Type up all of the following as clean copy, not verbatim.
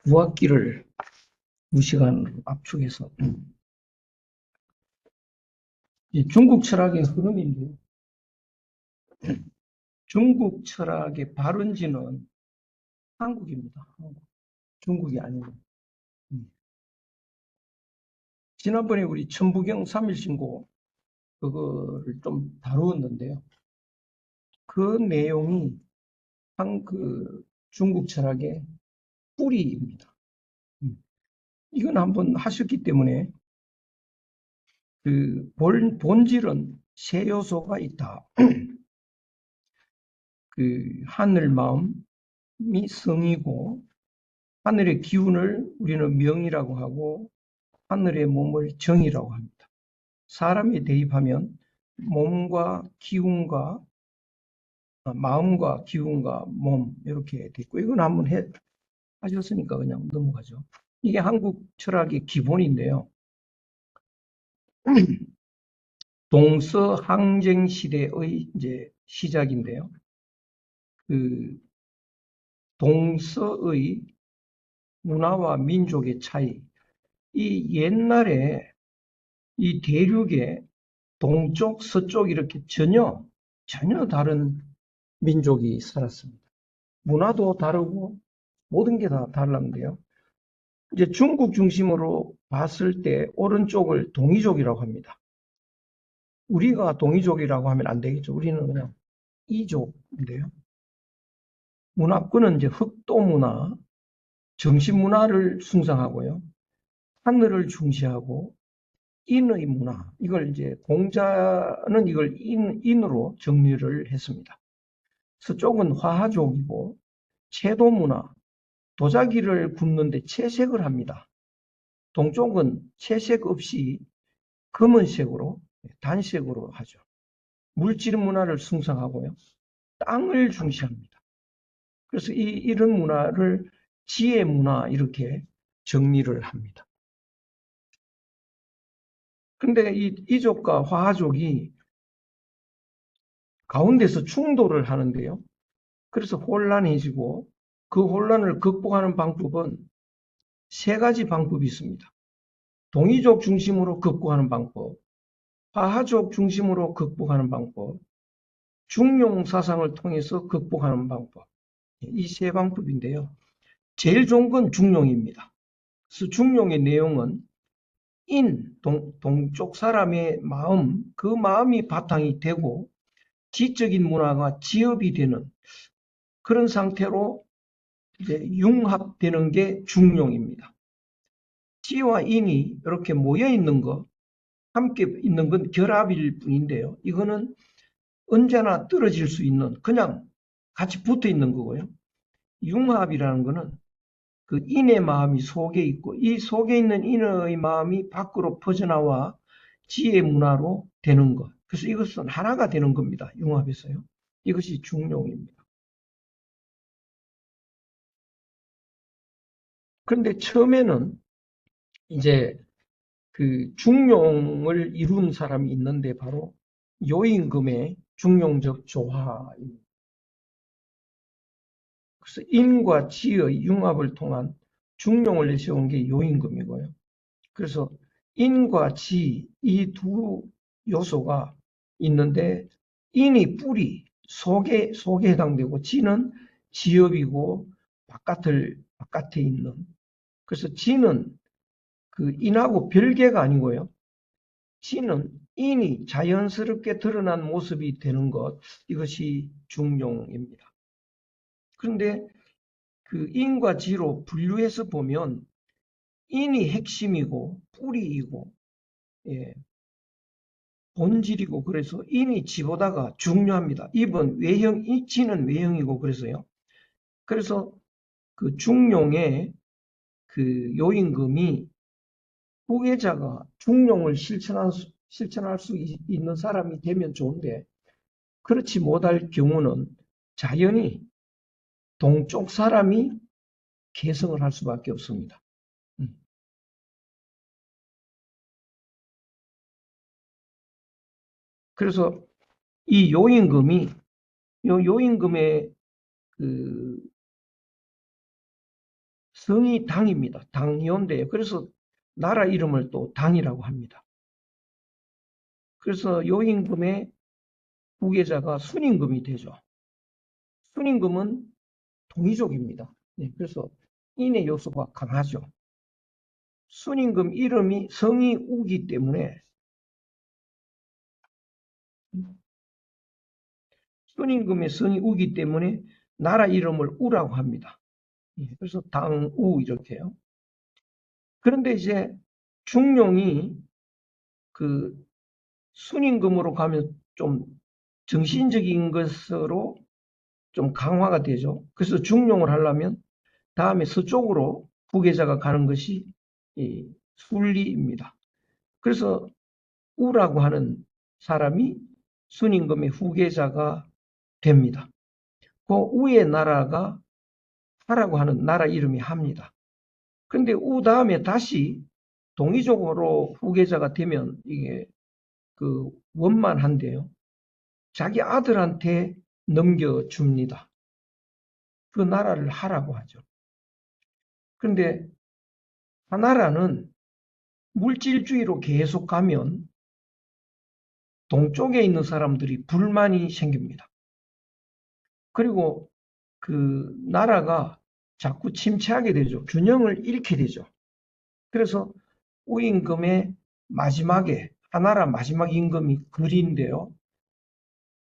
구악기를 무시간으로 압축해서 중국 철학의 흐름인데요. 중국 철학의 발원지는 한국입니다. 한국. 중국이 아니고. 지난번에 우리 천부경 3일신고 그거를 좀 다루었는데요. 그 내용이 중국 철학의 뿌리입니다. 이건 한번 하셨기 때문에 그 본질은 세 요소가 있다. 그 하늘 마음이 성이고, 하늘의 기운을 우리는 명이라고 하고, 하늘의 몸을 정이라고 합니다. 사람이 대입하면 몸과 기운과 마음과 기운과 몸 이렇게 돼 있고, 이건 한번 하셨으니까 그냥 넘어가죠. 이게 한국 철학의 기본인데요. 동서항쟁 시대의 이제 시작인데요. 그 동서의 문화와 민족의 차이. 이 옛날에 이 대륙에 동쪽, 서쪽 이렇게 전혀 다른 민족이 살았습니다. 문화도 다르고 모든 게 다 달랐는데요. 이제 중국 중심으로 봤을 때 오른쪽을 동이족이라고 합니다. 우리가 동이족이라고 하면 안 되겠죠. 우리는 그냥 이족인데요. 문화권은 이제 흑도 문화, 정신 문화를 숭상하고요. 하늘을 중시하고 인의 문화, 이걸 이제 공자는 이걸 인으로 정리를 했습니다. 서쪽은 화하족이고 채도 문화, 도자기를 굽는데 채색을 합니다. 동쪽은 채색 없이 검은색으로 단색으로 하죠. 물질 문화를 숭상하고요. 땅을 중시합니다. 그래서 이런 문화를 지혜 문화 이렇게 정리를 합니다. 근데 이 이족과 화하족이 가운데서 충돌을 하는데요. 그래서 혼란해지고 그 혼란을 극복하는 방법은 세 가지 방법이 있습니다. 동이족 중심으로 극복하는 방법, 화하족 중심으로 극복하는 방법, 중용 사상을 통해서 극복하는 방법. 이 세 방법인데요. 제일 좋은 건 중용입니다. 그래서 중용의 내용은 동쪽 사람의 마음, 그 마음이 바탕이 되고 지적인 문화가 지업이 되는 그런 상태로 이제 융합되는 게 중용입니다. 지와 인이 이렇게 모여 있는 거, 함께 있는 건 결합일 뿐인데요. 이거는 언제나 떨어질 수 있는, 그냥 같이 붙어 있는 거고요. 융합이라는 거는 그 인의 마음이 속에 있고, 이 속에 있는 인의 마음이 밖으로 퍼져나와 지의 문화로 되는 것. 그래서 이것은 하나가 되는 겁니다. 융합에서요. 이것이 중용입니다. 그런데 처음에는 이제 그 중용을 이룬 사람이 있는데 바로 요임금의 중용적 조화입니다. 그래서 인과 지의 융합을 통한 중용을 내세운 게 요임금이고요. 그래서 인과 지 이 두 요소가 있는데 인이 뿌리 속에 해당되고 지는 지엽이고 바깥에 있는, 그래서 지는 그 인하고 별개가 아니고요. 지는 인이 자연스럽게 드러난 모습이 되는 것, 이것이 중용입니다. 그런데 그 인과 지로 분류해서 보면 인이 핵심이고 뿌리이고 본질이고, 그래서 인이 지보다가 중요합니다. 입은 외형, 이 지는 외형이고, 그래서요. 그래서 그 중용의 그 요임금이 후계자가 중용을 실천할 수 있는 사람이 되면 좋은데, 그렇지 못할 경우는 자연히 동쪽 사람이 개성을 할 수밖에 없습니다. 그래서 이 요임금의 그 성이 당입니다. 당연대예요. 그래서 나라 이름을 또 당이라고 합니다. 그래서 요 임금의 후계자가 순임금이 되죠. 순임금은 동이족입니다. 네, 그래서 인의 요소가 강하죠. 순임금 이름이 성이 우기 때문에 순임금의 성이 우기 때문에 나라 이름을 우라고 합니다. 그래서 당우 이렇게요. 그런데 이제 중용이 그 순임금으로 가면 좀 정신적인 것으로 좀 강화가 되죠. 그래서 중용을 하려면 다음에 서쪽으로 후계자가 가는 것이 이 순리입니다. 그래서 우라고 하는 사람이 순임금의 후계자가 됩니다. 그 우의 나라가 하라고 하는 나라 이름이 합니다. 그런데 우 다음에 다시 동이족으로 후계자가 되면 이게 그 원만한데요. 자기 아들한테 넘겨줍니다. 그 나라를 하라고 하죠. 그런데 하나라는 물질주의로 계속 가면 동쪽에 있는 사람들이 불만이 생깁니다. 그리고 그 나라가 자꾸 침체하게 되죠. 균형을 잃게 되죠. 그래서 우임금의 마지막에 하나라 마지막 임금이 글인데요.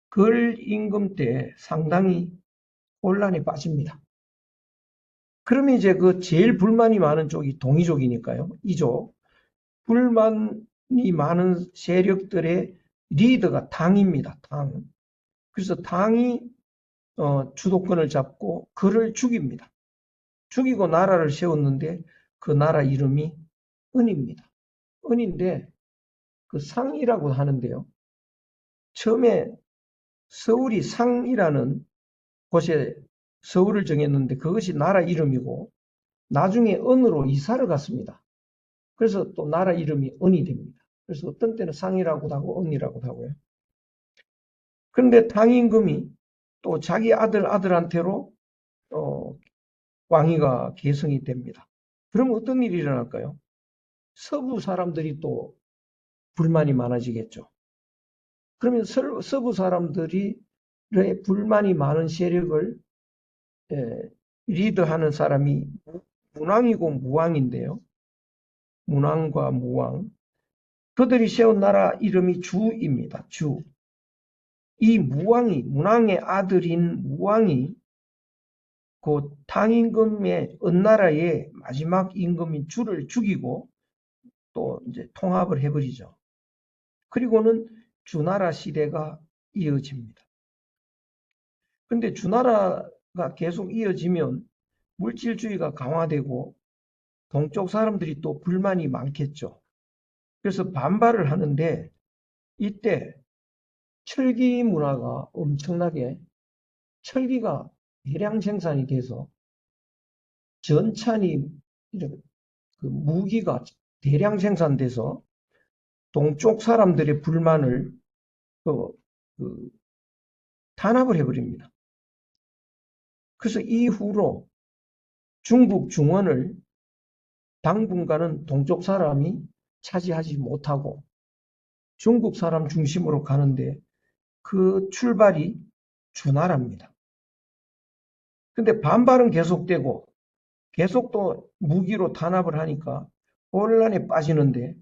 글 임금 때 상당히 혼란에 빠집니다. 그러면 이제 그 제일 불만이 많은 쪽이 동이족이니까요. 이족. 불만이 많은 세력들의 리더가 당입니다. 당. 그래서 당이 주도권을 잡고 그를 죽입니다. 죽이고 나라를 세웠는데 그 나라 이름이 은입니다. 은인데 그 상이라고 하는데요. 처음에 서울이 상이라는 곳에 서울을 정했는데 그것이 나라 이름이고 나중에 은으로 이사를 갔습니다. 그래서 또 나라 이름이 은이 됩니다. 그래서 어떤 때는 상이라고도 하고 은이라고도 하고요. 그런데 당임금이 또 자기 아들한테로 왕위가 계승이 됩니다. 그럼 어떤 일이 일어날까요? 서부 사람들이 또 불만이 많아지겠죠. 그러면 서부 사람들이 불만이 많은 세력을 리드하는 사람이 문왕이고 무왕인데요. 문왕과 무왕. 그들이 세운 나라 이름이 주입니다. 주. 이 무왕이, 문왕의 아들인 무왕이 그 당임금의 은나라의 마지막 임금인 주를 죽이고 또 이제 통합을 해버리죠. 그리고는 주나라 시대가 이어집니다. 근데 주나라가 계속 이어지면 물질주의가 강화되고 동쪽 사람들이 또 불만이 많겠죠. 그래서 반발을 하는데 이때 철기 문화가 엄청나게 철기가 대량 생산이 돼서 전찬이 그 무기가 대량 생산돼서 동쪽 사람들의 불만을 탄압을 해버립니다. 그래서 이후로 중국 중원을 당분간은 동쪽 사람이 차지하지 못하고 중국 사람 중심으로 가는데 그 출발이 주나라입니다. 근데 반발은 계속되고 계속 또 무기로 탄압을 하니까 혼란에 빠지는데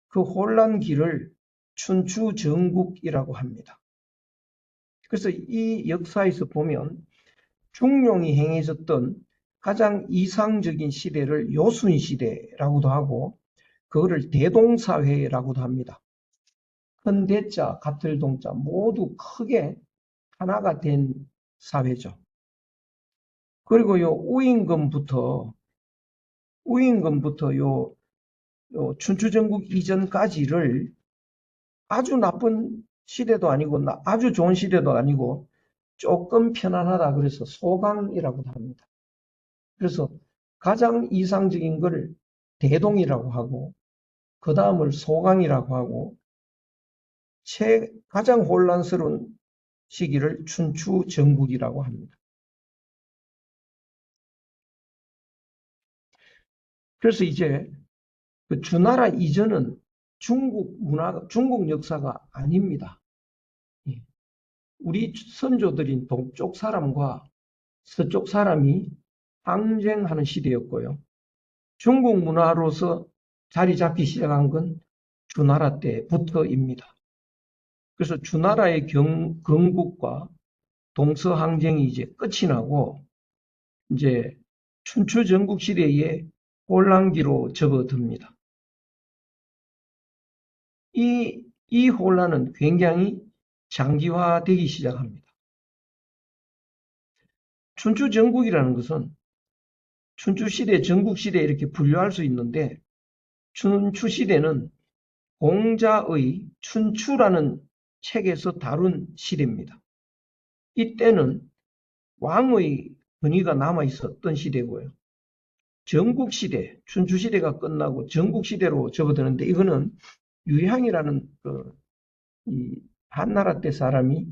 그 혼란기를 춘추전국이라고 합니다. 그래서 이 역사에서 보면 중용이 행해졌던 가장 이상적인 시대를 요순시대라고도 하고 그거를 대동사회라고도 합니다. 큰 대자, 같을 동자 모두 크게 하나가 된 사회죠. 그리고 요 우임금부터 요 춘추전국 이전까지를 아주 나쁜 시대도 아니고 아주 좋은 시대도 아니고 조금 편안하다 그래서 소강이라고도 합니다. 그래서 가장 이상적인 걸 대동이라고 하고 그 다음을 소강이라고 하고 가장 혼란스러운 시기를 춘추전국이라고 합니다. 그래서 이제 그 주나라 이전은 중국 역사가 아닙니다. 예. 우리 선조들인 동쪽 사람과 서쪽 사람이 항쟁하는 시대였고요. 중국 문화로서 자리 잡기 시작한 건 주나라 때부터입니다. 그래서 주나라의 건국과 동서항쟁이 이제 끝이 나고 이제 춘추 전국 시대의 혼란기로 접어듭니다. 이 혼란은 굉장히 장기화되기 시작합니다. 춘추 전국이라는 것은 춘추 시대, 전국 시대 이렇게 분류할 수 있는데 춘추 시대는 공자의 춘추라는 책에서 다룬 시대입니다. 이때는 왕의 권위가 남아 있었던 시대고요. 전국 시대, 춘추 시대가 끝나고 전국 시대로 접어드는데 이거는 유향이라는 이 한나라 때 사람이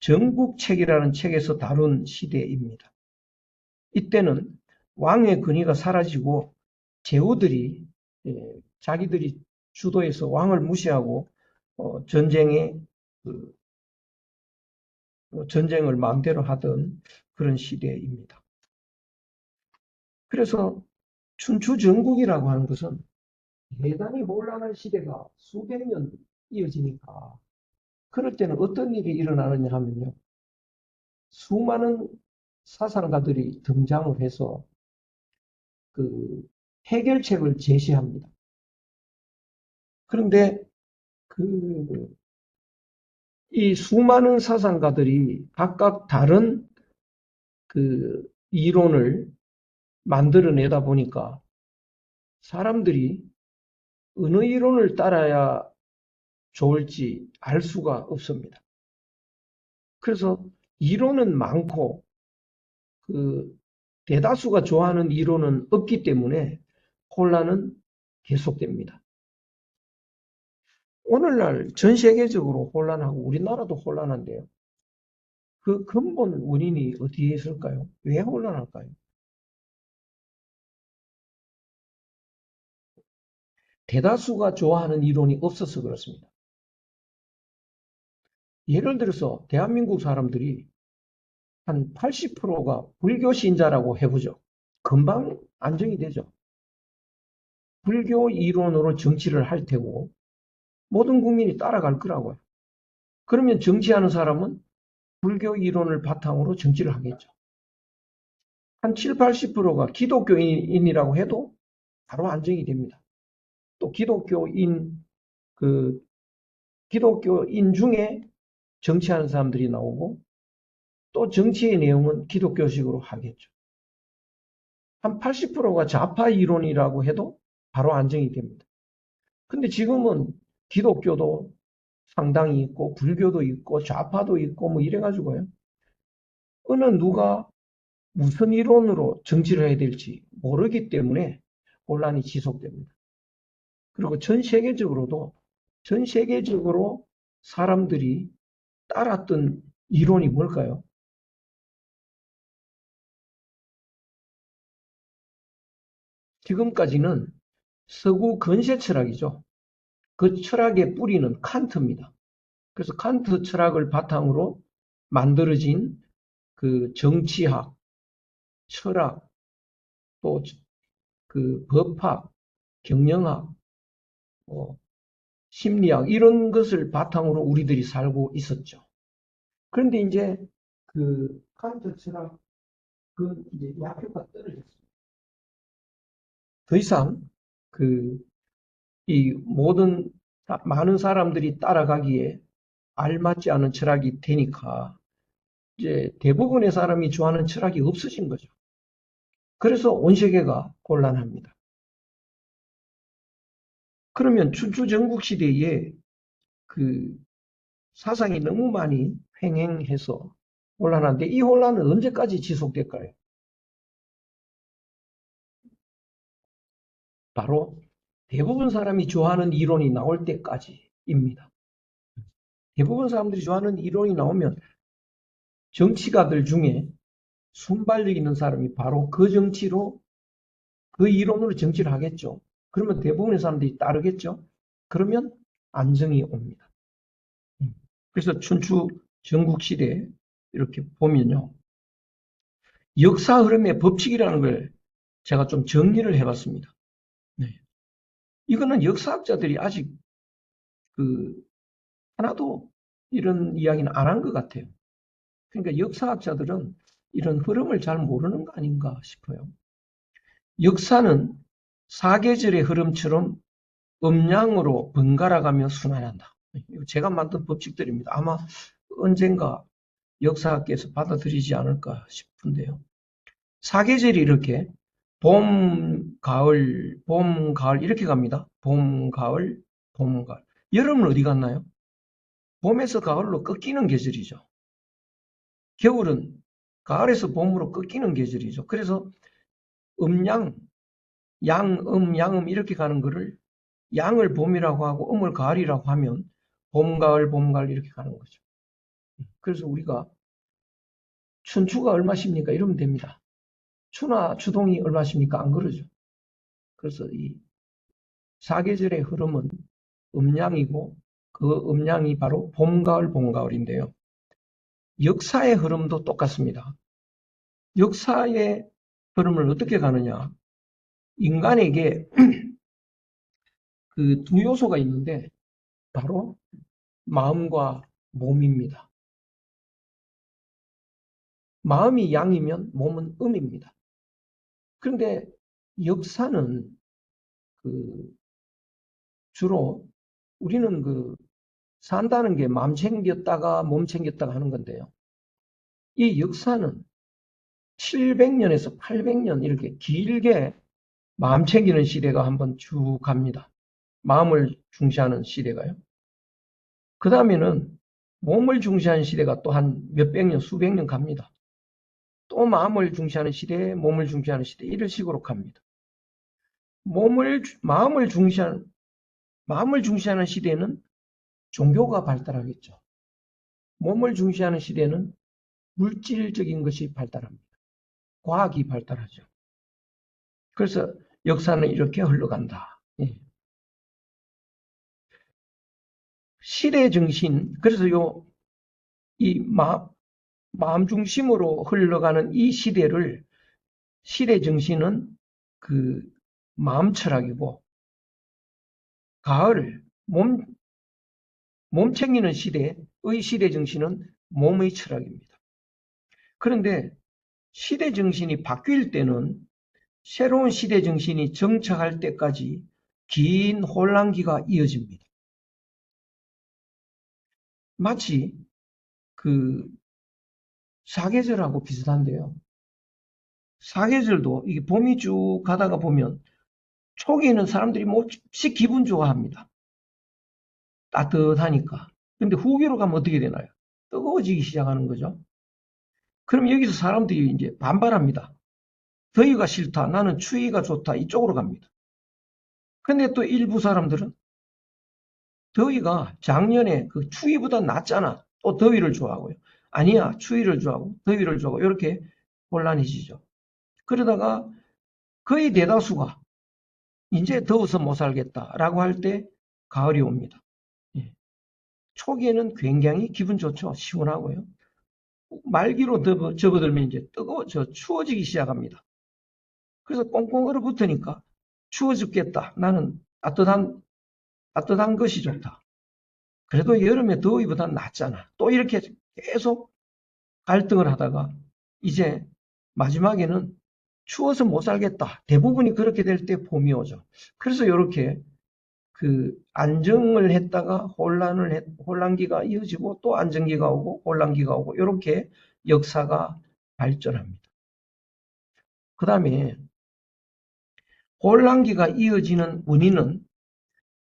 전국책이라는 책에서 다룬 시대입니다. 이때는 왕의 권위가 사라지고 제후들이 자기들이 주도해서 왕을 무시하고 전쟁을 마음대로 하던 그런 시대입니다. 그래서 춘추 전국이라고 하는 것은 대단히 혼란한 시대가 수백 년 이어지니까 그럴 때는 어떤 일이 일어나느냐 하면요. 수많은 사상가들이 등장을 해서 그 해결책을 제시합니다. 그런데 이 수많은 사상가들이 각각 다른 이론을 만들어내다 보니까 사람들이 어느 이론을 따라야 좋을지 알 수가 없습니다. 그래서 이론은 많고 대다수가 좋아하는 이론은 없기 때문에 혼란은 계속됩니다. 오늘날 전 세계적으로 혼란하고 우리나라도 혼란한데요. 그 근본 원인이 어디에 있을까요? 왜 혼란할까요? 대다수가 좋아하는 이론이 없어서 그렇습니다. 예를 들어서 대한민국 사람들이 한 80%가 불교 신자라고 해보죠. 금방 안정이 되죠. 불교 이론으로 정치를 할 테고 모든 국민이 따라갈 거라고요. 그러면 정치하는 사람은 불교 이론을 바탕으로 정치를 하겠죠. 한 7, 80%가 기독교인이라고 해도 바로 안정이 됩니다. 또 기독교인 중에 정치하는 사람들이 나오고 또 정치의 내용은 기독교식으로 하겠죠. 한 80%가 좌파 이론이라고 해도 바로 안정이 됩니다. 근데 지금은 기독교도 상당히 있고 불교도 있고 좌파도 있고 뭐 이래가지고요. 어느 누가 무슨 이론으로 정치를 해야 될지 모르기 때문에 혼란이 지속됩니다. 그리고 전 세계적으로 사람들이 따랐던 이론이 뭘까요? 지금까지는 서구 근세 철학이죠. 그 철학의 뿌리는 칸트입니다. 그래서 칸트 철학을 바탕으로 만들어진 그 정치학, 철학, 또 그 법학, 경영학, 심리학 이런 것을 바탕으로 우리들이 살고 있었죠. 그런데 이제 그 칸트 철학 이제 약효가 떨어졌습니다. 더 이상 이 많은 사람들이 따라가기에 알맞지 않은 철학이 되니까 이제 대부분의 사람이 좋아하는 철학이 없어진 거죠. 그래서 온 세계가 곤란합니다. 그러면 춘추 전국 시대에 사상이 너무 많이 횡행해서 혼란한데 이 혼란은 언제까지 지속될까요? 바로 대부분 사람이 좋아하는 이론이 나올 때까지입니다. 대부분 사람들이 좋아하는 이론이 나오면 정치가들 중에 순발력 있는 사람이 바로 그 정치로 그 이론으로 정치를 하겠죠. 그러면 대부분의 사람들이 따르겠죠. 그러면 안정이 옵니다. 그래서 춘추 전국시대 이렇게 보면요. 역사 흐름의 법칙이라는 걸 제가 좀 정리를 해봤습니다. 네. 이거는 역사학자들이 아직 하나도 이런 이야기는 안 한 것 같아요. 그러니까 역사학자들은 이런 흐름을 잘 모르는 거 아닌가 싶어요. 역사는 사계절의 흐름처럼 음양으로 번갈아가며 순환한다. 제가 만든 법칙들입니다. 아마 언젠가 역사학계에서 받아들이지 않을까 싶은데요. 사계절이 이렇게 봄, 가을, 봄, 가을 이렇게 갑니다. 봄, 가을, 봄, 가을. 여름은 어디 갔나요? 봄에서 가을로 꺾이는 계절이죠. 겨울은 가을에서 봄으로 꺾이는 계절이죠. 그래서 음양, 양음, 양음 이렇게 가는 거를 양을 봄이라고 하고 음을 가을이라고 하면 봄, 가을, 봄, 가을 이렇게 가는 거죠. 그래서 우리가 춘추가 얼마십니까? 이러면 됩니다. 추나 추동이 얼마십니까? 안 그러죠. 그래서 이 사계절의 흐름은 음양이고 그 음양이 바로 봄, 가을, 봄, 가을인데요. 역사의 흐름도 똑같습니다. 역사의 흐름을 어떻게 가느냐? 인간에게 그 두 요소가 있는데 바로 마음과 몸입니다. 마음이 양이면 몸은 음입니다. 그런데 역사는 주로 우리는 산다는 게 마음 챙겼다가 몸 챙겼다가 하는 건데요. 이 역사는 700년에서 800년 이렇게 길게 마음 챙기는 시대가 한번 쭉 갑니다. 마음을 중시하는 시대가요. 그 다음에는 몸을 중시하는 시대가 또 한 몇백 년, 수백 년 갑니다. 또 마음을 중시하는 시대, 몸을 중시하는 시대 이런 식으로 갑니다. 마음을 중시하는 시대는 종교가 발달하겠죠. 몸을 중시하는 시대는 물질적인 것이 발달합니다. 과학이 발달하죠. 그래서 역사는 이렇게 흘러간다. 예. 시대 정신, 그래서 이 마음 중심으로 흘러가는 이 시대 정신은 마음 철학이고, 가을, 몸 챙기는 시대의 시대 정신은 몸의 철학입니다. 그런데 시대 정신이 바뀔 때는 새로운 시대 정신이 정착할 때까지 긴 혼란기가 이어집니다. 마치 사계절하고 비슷한데요. 사계절도 이게 봄이 쭉 가다가 보면 초기에는 사람들이 몹시 기분 좋아합니다. 따뜻하니까. 근데 후기로 가면 어떻게 되나요? 뜨거워지기 시작하는 거죠. 그럼 여기서 사람들이 이제 반발합니다. 더위가 싫다. 나는 추위가 좋다. 이쪽으로 갑니다. 근데 또 일부 사람들은 더위가 작년에 그 추위보다 낫잖아. 또 더위를 좋아하고요. 아니야. 추위를 좋아하고 더위를 좋아하고 이렇게 혼란해지죠. 그러다가 거의 대다수가 이제 더워서 못 살겠다라고 할 때 가을이 옵니다. 예. 초기에는 굉장히 기분 좋죠. 시원하고요. 말기로 접어들면 이제 추워지기 시작합니다. 그래서 꽁꽁 얼어붙으니까 추워 죽겠다. 나는 따뜻한 것이 좋다. 그래도 여름에 더위보단 낫잖아. 또 이렇게 계속 갈등을 하다가 이제 마지막에는 추워서 못 살겠다. 대부분이 그렇게 될 때 봄이 오죠. 그래서 이렇게 안정을 했다가 혼란기가 이어지고 또 안정기가 오고 혼란기가 오고 이렇게 역사가 발전합니다. 그 다음에 혼란기가 이어지는 원인은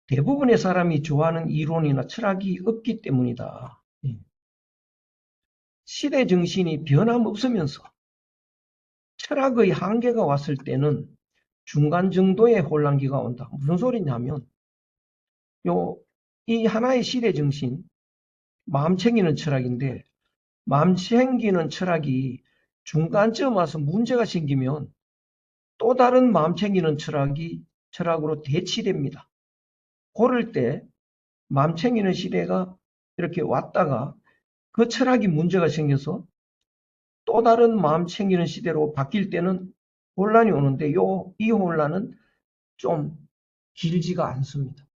대부분의 사람이 좋아하는 이론이나 철학이 없기 때문이다. 시대 정신이 변함없으면서 철학의 한계가 왔을 때는 중간 정도의 혼란기가 온다. 무슨 소리냐면 이 하나의 시대 정신, 마음 챙기는 철학인데 마음 챙기는 철학이 중간쯤 와서 문제가 생기면 또 다른 마음 챙기는 철학으로 대치됩니다. 그럴 때 마음 챙기는 시대가 이렇게 왔다가 그 철학이 문제가 생겨서 또 다른 마음 챙기는 시대로 바뀔 때는 혼란이 오는데 이 혼란은 좀 길지가 않습니다.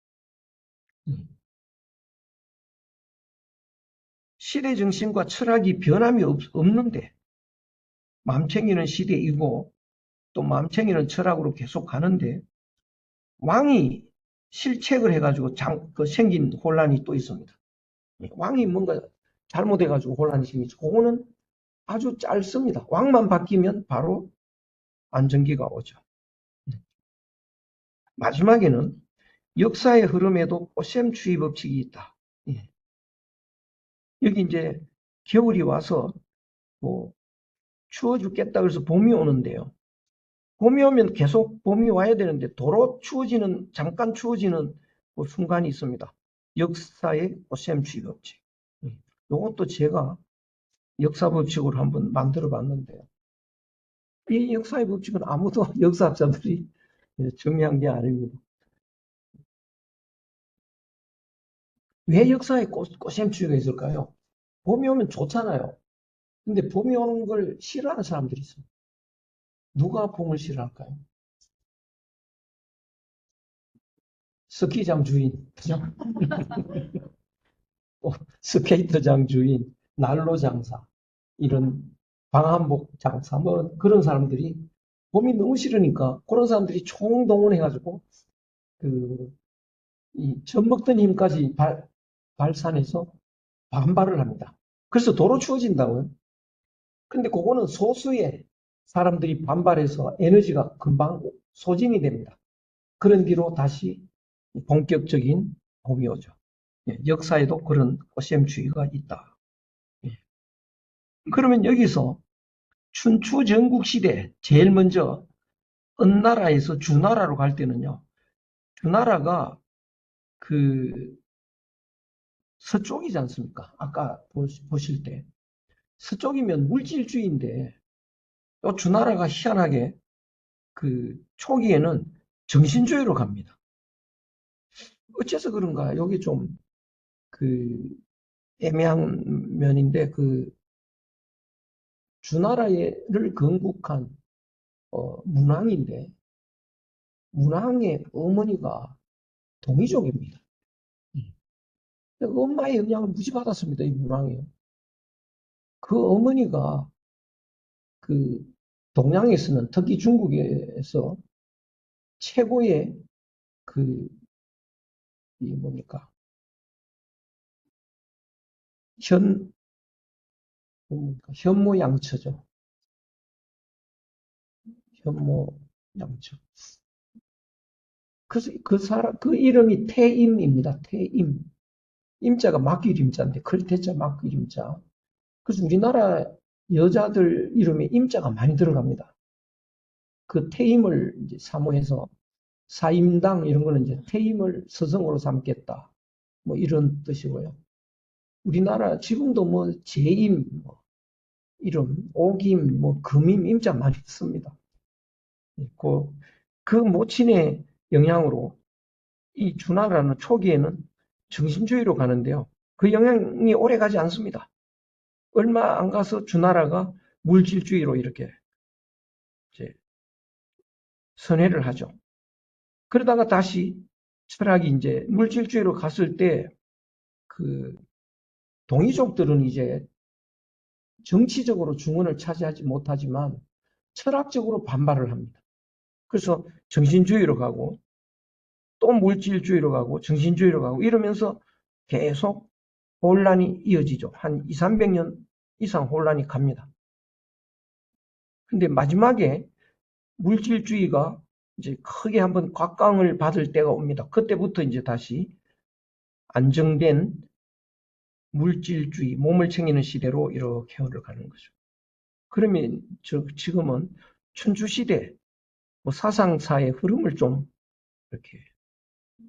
시대 정신과 철학이 변함이 없는데 마음 챙기는 시대이고 또 마음 챙기는 철학으로 계속 가는데 왕이 실책을 해가지고 생긴 혼란이 또 있습니다. 왕이 뭔가 잘못해가지고 혼란이 생기죠. 그거는 아주 짧습니다. 왕만 바뀌면 바로 안정기가 오죠. 마지막에는 역사의 흐름에도 꽃샘추위 법칙이 있다. 예. 여기 이제 겨울이 와서 뭐 추워 죽겠다 그래서 봄이 오는데요. 봄이 오면 계속 봄이 와야 되는데 도로 잠깐 추워지는 뭐 순간이 있습니다. 역사의 꽃샘추위 법칙. 이것도 제가 역사 법칙으로 한번 만들어 봤는데요. 이 역사의 법칙은 아무도 역사학자들이 정리한 게 아닙니다. 왜 역사에 꽃샘추위가 있을까요? 봄이 오면 좋잖아요. 근데 봄이 오는 걸 싫어하는 사람들이 있어요. 누가 봄을 싫어할까요? 스키장 주인, 그죠? 또 스케이트장 주인, 난로 장사, 이런 방한복 장사, 뭐 그런 사람들이 봄이 너무 싫으니까 그런 사람들이 총동원해가지고 이 젖먹던 힘까지 발산해서 반발을 합니다. 그래서 도로 추워진다고요. 근데 그거는 소수의 사람들이 반발해서 에너지가 금방 소진이 됩니다. 그런 뒤로 다시 본격적인 봄이 오죠. 역사에도 그런 꽃샘추위가 있다. 그러면 여기서 춘추 전국시대 제일 먼저 은나라에서 주나라로 갈 때는요. 주나라가 그 서쪽이지 않습니까? 아까 보실 때 서쪽이면 물질주의인데 또 주나라가 희한하게 그 초기에는 정신주의로 갑니다. 어째서 그런가? 여기 좀 그 애매한 면인데 그 주나라를 건국한 문왕인데 문왕의 어머니가 동이족입니다. 엄마의 영향을 무지 받았습니다. 이 문왕이요. 그 어머니가 그 동양에서는 특히 중국에서 최고의 그 이 뭡니까 현모양처죠. 현모양처. 그래서 그 이름이 태임입니다. 태임. 임자가 맡길 임자인데 클태자 맡길 임자. 그래서 우리나라 여자들 이름에 임자가 많이 들어갑니다. 그 태임을 이제 사모해서 사임당 이런 거는 이제 태임을 서성으로 삼겠다. 뭐 이런 뜻이고요. 우리나라 지금도 뭐 제임, 뭐 이름, 오김, 뭐 금임, 임자 많이 씁니다. 그 모친의 영향으로 이 주나라는 초기에는 정신주의로 가는데요. 그 영향이 오래 가지 않습니다. 얼마 안 가서 주나라가 물질주의로 이렇게 이제 선회를 하죠. 그러다가 다시 철학이 이제 물질주의로 갔을 때 그 동이족들은 이제 정치적으로 중원을 차지하지 못하지만 철학적으로 반발을 합니다. 그래서 정신주의로 가고 또 물질주의로 가고 정신주의로 가고 이러면서 계속 혼란이 이어지죠. 한 2, 300년 이상 혼란이 갑니다. 근데 마지막에 물질주의가 이제 크게 한번 곽강을 받을 때가 옵니다. 그때부터 이제 다시 안정된 물질주의, 몸을 챙기는 시대로 이렇게 흘러가는 거죠. 그러면 지금은 춘추시대 사상사의 흐름을 좀 이렇게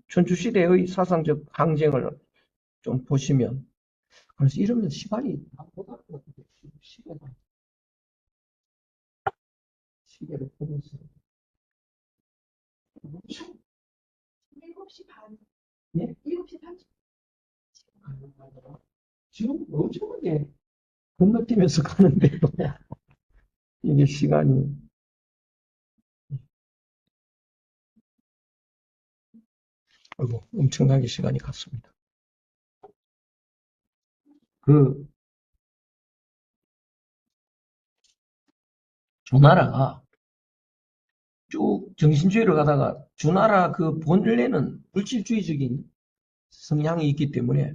춘추시대의 사상적 항쟁을 좀 보시면 그래서 이러면 시간이 나보다 시계를 보면서 7시 반, 예? 7시 30분. 지금 어쩌게 건너뛰면서 가는데도 이게 시간이, 아이고, 엄청나게 시간이 갔습니다. 그, 주나라가 쭉 정신주의로 가다가 주나라 그 본래는 물질주의적인 성향이 있기 때문에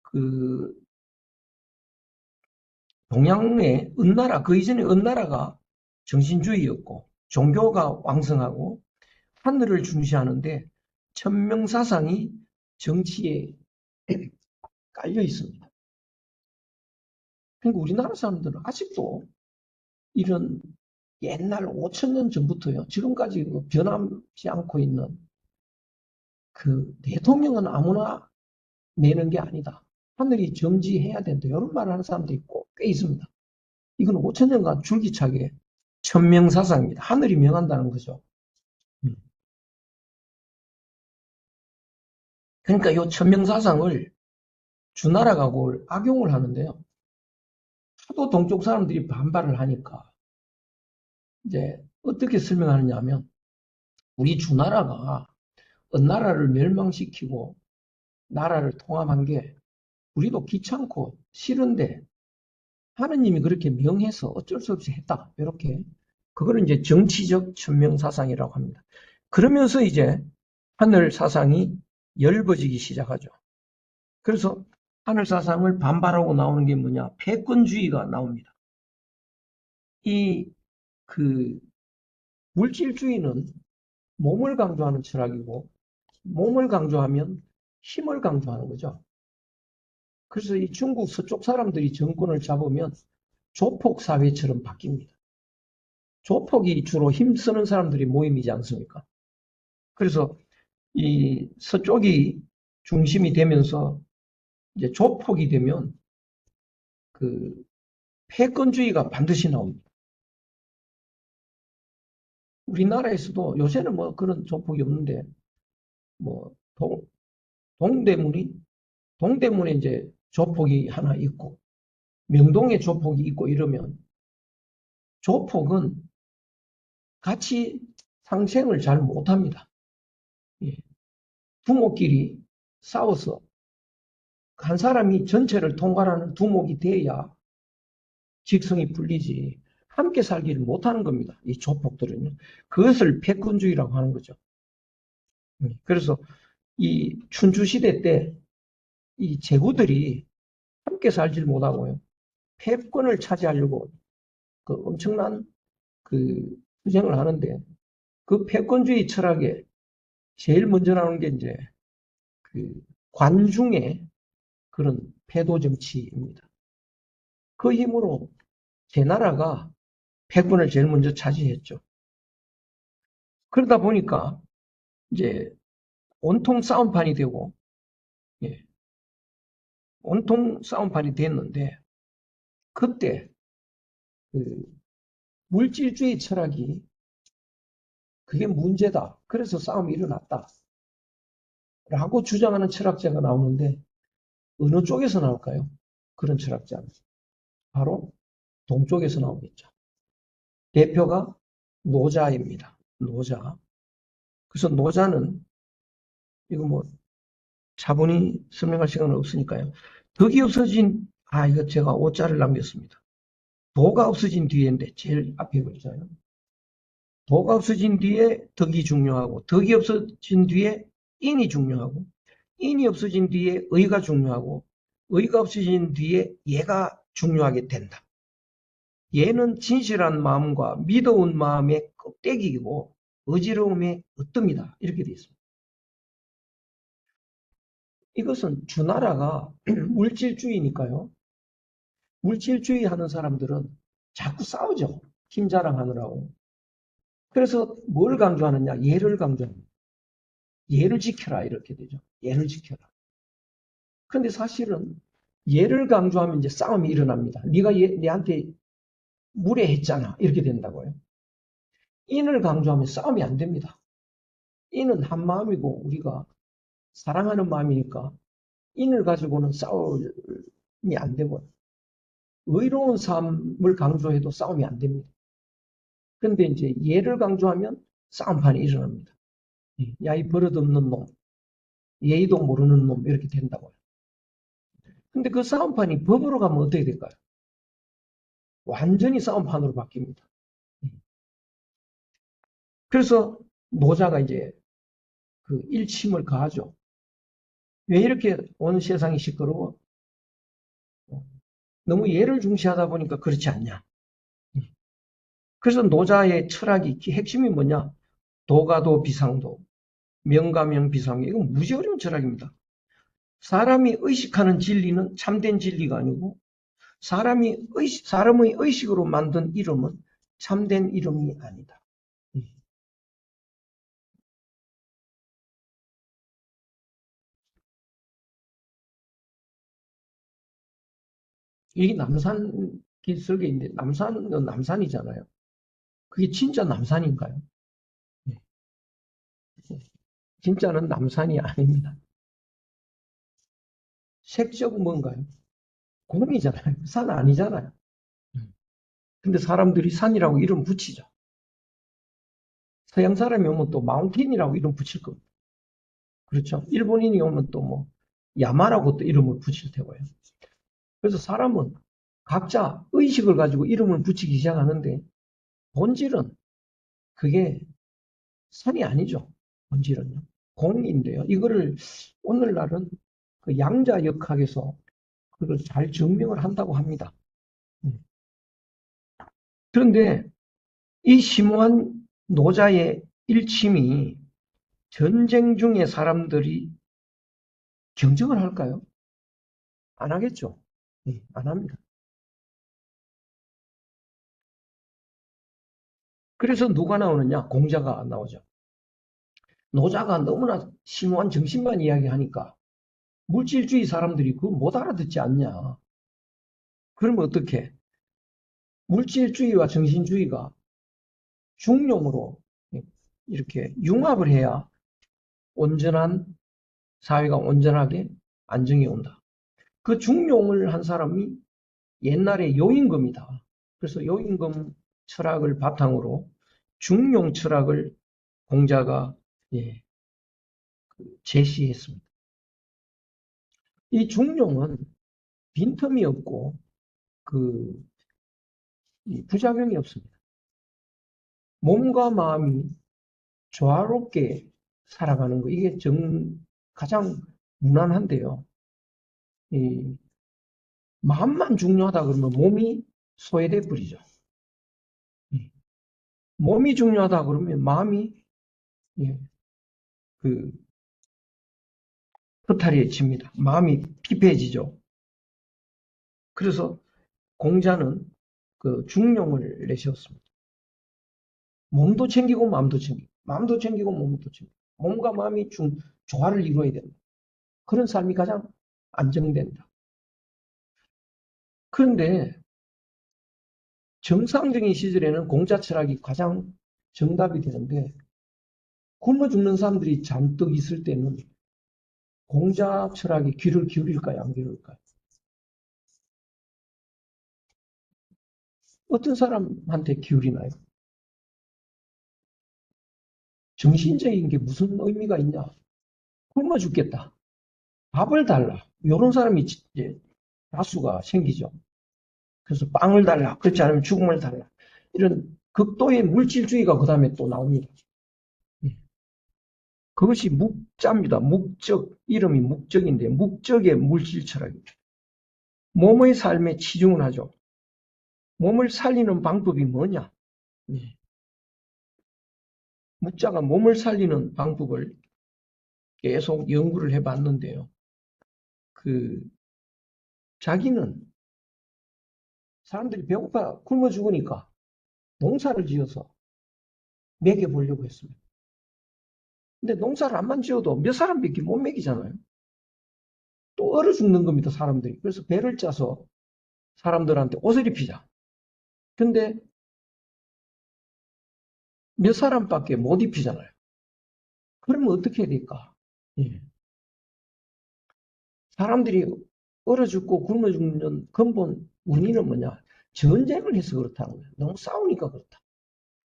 그 동양의 은나라, 그 이전에 은나라가 정신주의였고 종교가 왕성하고 하늘을 중시하는데 천명사상이 정치에 깔려 있습니다. 그러니까 우리나라 사람들은 아직도 이런 옛날 5천 년 전부터요. 지금까지 변하지 않고 있는 그 대통령은 아무나 내는 게 아니다. 하늘이 점지해야 된다. 이런 말을 하는 사람도 있고 꽤 있습니다. 이건 5천 년간 줄기차게 천명사상입니다. 하늘이 명한다는 거죠. 음. 그러니까 이 천명사상을 주나라가 그걸 악용을 하는데요. 하도 동쪽 사람들이 반발을 하니까 이제 어떻게 설명하느냐 하면 우리 주나라가 은나라를 멸망시키고 나라를 통합한 게 우리도 귀찮고 싫은데 하느님이 그렇게 명해서 어쩔 수 없이 했다. 이렇게 그거를 이제 정치적 천명사상이라고 합니다. 그러면서 이제 하늘 사상이 엷어지기 시작하죠. 그래서 하늘 사상을 반발하고 나오는 게 뭐냐? 패권주의가 나옵니다. 이 그 물질주의는 몸을 강조하는 철학이고 몸을 강조하면 힘을 강조하는 거죠. 그래서 이 중국 서쪽 사람들이 정권을 잡으면 조폭 사회처럼 바뀝니다. 조폭이 주로 힘쓰는 사람들이 모임이지 않습니까? 그래서 이 서쪽이 중심이 되면서 이제 조폭이 되면 그 패권주의가 반드시 나옵니다. 우리나라에서도 요새는 뭐 그런 조폭이 없는데 뭐 동대문에 이제 조폭이 하나 있고 명동에 조폭이 있고 이러면 조폭은 같이 상생을 잘 못합니다. 예. 두목끼리 싸워서 한 사람이 전체를 통과하는 두목이 돼야 직성이 풀리지 함께 살기를 못하는 겁니다. 이 조폭들은요. 그것을 패권주의라고 하는 거죠. 그래서 이 춘추시대 때 이 제후들이 함께 살지를 못하고요. 패권을 차지하려고 그 엄청난 그 투쟁을 하는데 그 패권주의 철학에 제일 먼저 나오는 게 이제 그 관중의 그런 패도 정치입니다. 그 힘으로 제 나라가 패권을 제일 먼저 차지했죠. 그러다 보니까 이제 온통 싸움판이 되고, 예, 온통 싸움판이 됐는데 그때 그 물질주의 철학이 그게 문제다. 그래서 싸움이 일어났다. 라고 주장하는 철학자가 나오는데 어느 쪽에서 나올까요? 그런 철학자는 바로 동쪽에서 나오겠죠. 대표가 노자입니다. 노자. 그래서 노자는 이거 뭐 차분히 설명할 시간은 없으니까요. 덕이 없어진 이거 제가 오자를 남겼습니다. 도가 없어진 뒤인데 제일 앞에 있잖아요. 도가 없어진 뒤에 덕이 중요하고 덕이 없어진 뒤에 인이 중요하고 인이 없어진 뒤에 의가 중요하고 의가 없어진 뒤에 예가 중요하게 된다. 예는 진실한 마음과 믿어온 마음의 껍데기이고 어지러움의 으뜸이다. 이렇게 되어 있습니다. 이것은 주나라가 물질주의니까요. 물질주의 하는 사람들은 자꾸 싸우죠. 힘 자랑하느라고. 그래서 뭘 강조하느냐? 예를 강조합니다. 예를 지켜라 이렇게 되죠. 예를 지켜라. 그런데 사실은 예를 강조하면 이제 싸움이 일어납니다. 네가 내한테 무례했잖아 이렇게 된다고요. 인을 강조하면 싸움이 안 됩니다. 이는 한 마음이고 우리가 사랑하는 마음이니까 인을 가지고는 싸움이 안 되고 의로운 삶을 강조해도 싸움이 안 됩니다. 그런데 이제 예를 강조하면 싸움판이 일어납니다. 야, 이 버릇없는 놈, 예의도 모르는 놈 이렇게 된다고요. 근데 그 싸움판이 법으로 가면 어떻게 될까요? 완전히 싸움판으로 바뀝니다. 그래서 노자가 이제 그 일침을 가하죠. 왜 이렇게 온 세상이 시끄러워? 너무 예를 중시하다 보니까 그렇지 않냐. 그래서 노자의 철학이 핵심이 뭐냐? 도가도 비상도, 명가명 비상도. 이건 무지 어려운 철학입니다. 사람이 의식하는 진리는 참된 진리가 아니고 사람의 의식으로 만든 이름은 참된 이름이 아니다. 이게 남산 설계인데 남산은 남산이잖아요. 그게 진짜 남산인가요? 진짜는 남산이 아닙니다. 색적은 뭔가요? 공이잖아요. 산 아니잖아요. 근데 사람들이 산이라고 이름 붙이죠. 서양 사람이 오면 또 마운틴이라고 이름 붙일 겁니다. 그렇죠. 일본인이 오면 또 뭐 야마라고 또 이름을 붙일 테고요. 그래서 사람은 각자 의식을 가지고 이름을 붙이기 시작하는데 본질은 그게 산이 아니죠. 본질은요. 공인데요. 이거를 오늘날은 그 양자역학에서 그걸 잘 증명을 한다고 합니다. 그런데 이 심오한 노자의 일침이 전쟁 중에 사람들이 경쟁을 할까요? 안 하겠죠. 안 합니다. 그래서 누가 나오느냐? 공자가 나오죠. 노자가 너무나 심오한 정신만 이야기하니까 물질주의 사람들이 그거 못 알아듣지 않냐. 그러면 어떻게? 물질주의와 정신주의가 중용으로 이렇게 융합을 해야 온전한 사회가 온전하게 안정이 온다. 그 중용을 한 사람이 옛날에 요임금이다. 그래서 요임금 철학을 바탕으로 중용 철학을 공자가 제시했습니다. 이 중용은 빈틈이 없고 그 부작용이 없습니다. 몸과 마음이 조화롭게 살아가는 거 이게 가장 무난한데요. 이 마음만 중요하다 그러면 몸이 소외돼 버리죠. 몸이 중요하다 그러면 마음이 그 허탈해집니다. 마음이 피폐해지죠. 그래서 공자는 그 중용을 내세웠습니다. 몸도 챙기고 마음도 챙기고 마음도 챙기고 몸도 챙기고 몸과 마음이 조화를 이루어야 된다. 그런 삶이 가장 안정된다. 그런데 정상적인 시절에는 공자 철학이 가장 정답이 되는데 굶어 죽는 사람들이 잔뜩 있을 때는 공자 철학이 귀를 기울일까요? 안 기울일까요? 어떤 사람한테 기울이나요? 정신적인 게 무슨 의미가 있냐? 굶어 죽겠다. 밥을 달라. 이런 사람이 이제 다수가 생기죠. 그래서 빵을 달라. 그렇지 않으면 죽음을 달라. 이런 극도의 물질주의가 그 다음에 또 나옵니다. 그것이 묵자입니다. 묵적. 이름이 묵적인데 묵적의 물질 철학입니다. 몸의 삶에 치중을 하죠. 몸을 살리는 방법이 뭐냐? 묵자가 몸을 살리는 방법을 계속 연구를 해봤는데요. 자기는 사람들이 배고파 굶어 죽으니까 농사를 지어서 먹여보려고 했습니다. 근데 농사를 안만 지어도 몇 사람밖에 못 먹이잖아요. 또 얼어 죽는 겁니다, 사람들이. 그래서 배를 짜서 사람들한테 옷을 입히자. 근데 몇 사람밖에 못 입히잖아요. 그러면 어떻게 해야 될까? 예. 사람들이 얼어 죽고 굶어 죽는 근본 원인은 뭐냐? 전쟁을 해서 그렇다는 거예요. 너무 싸우니까 그렇다.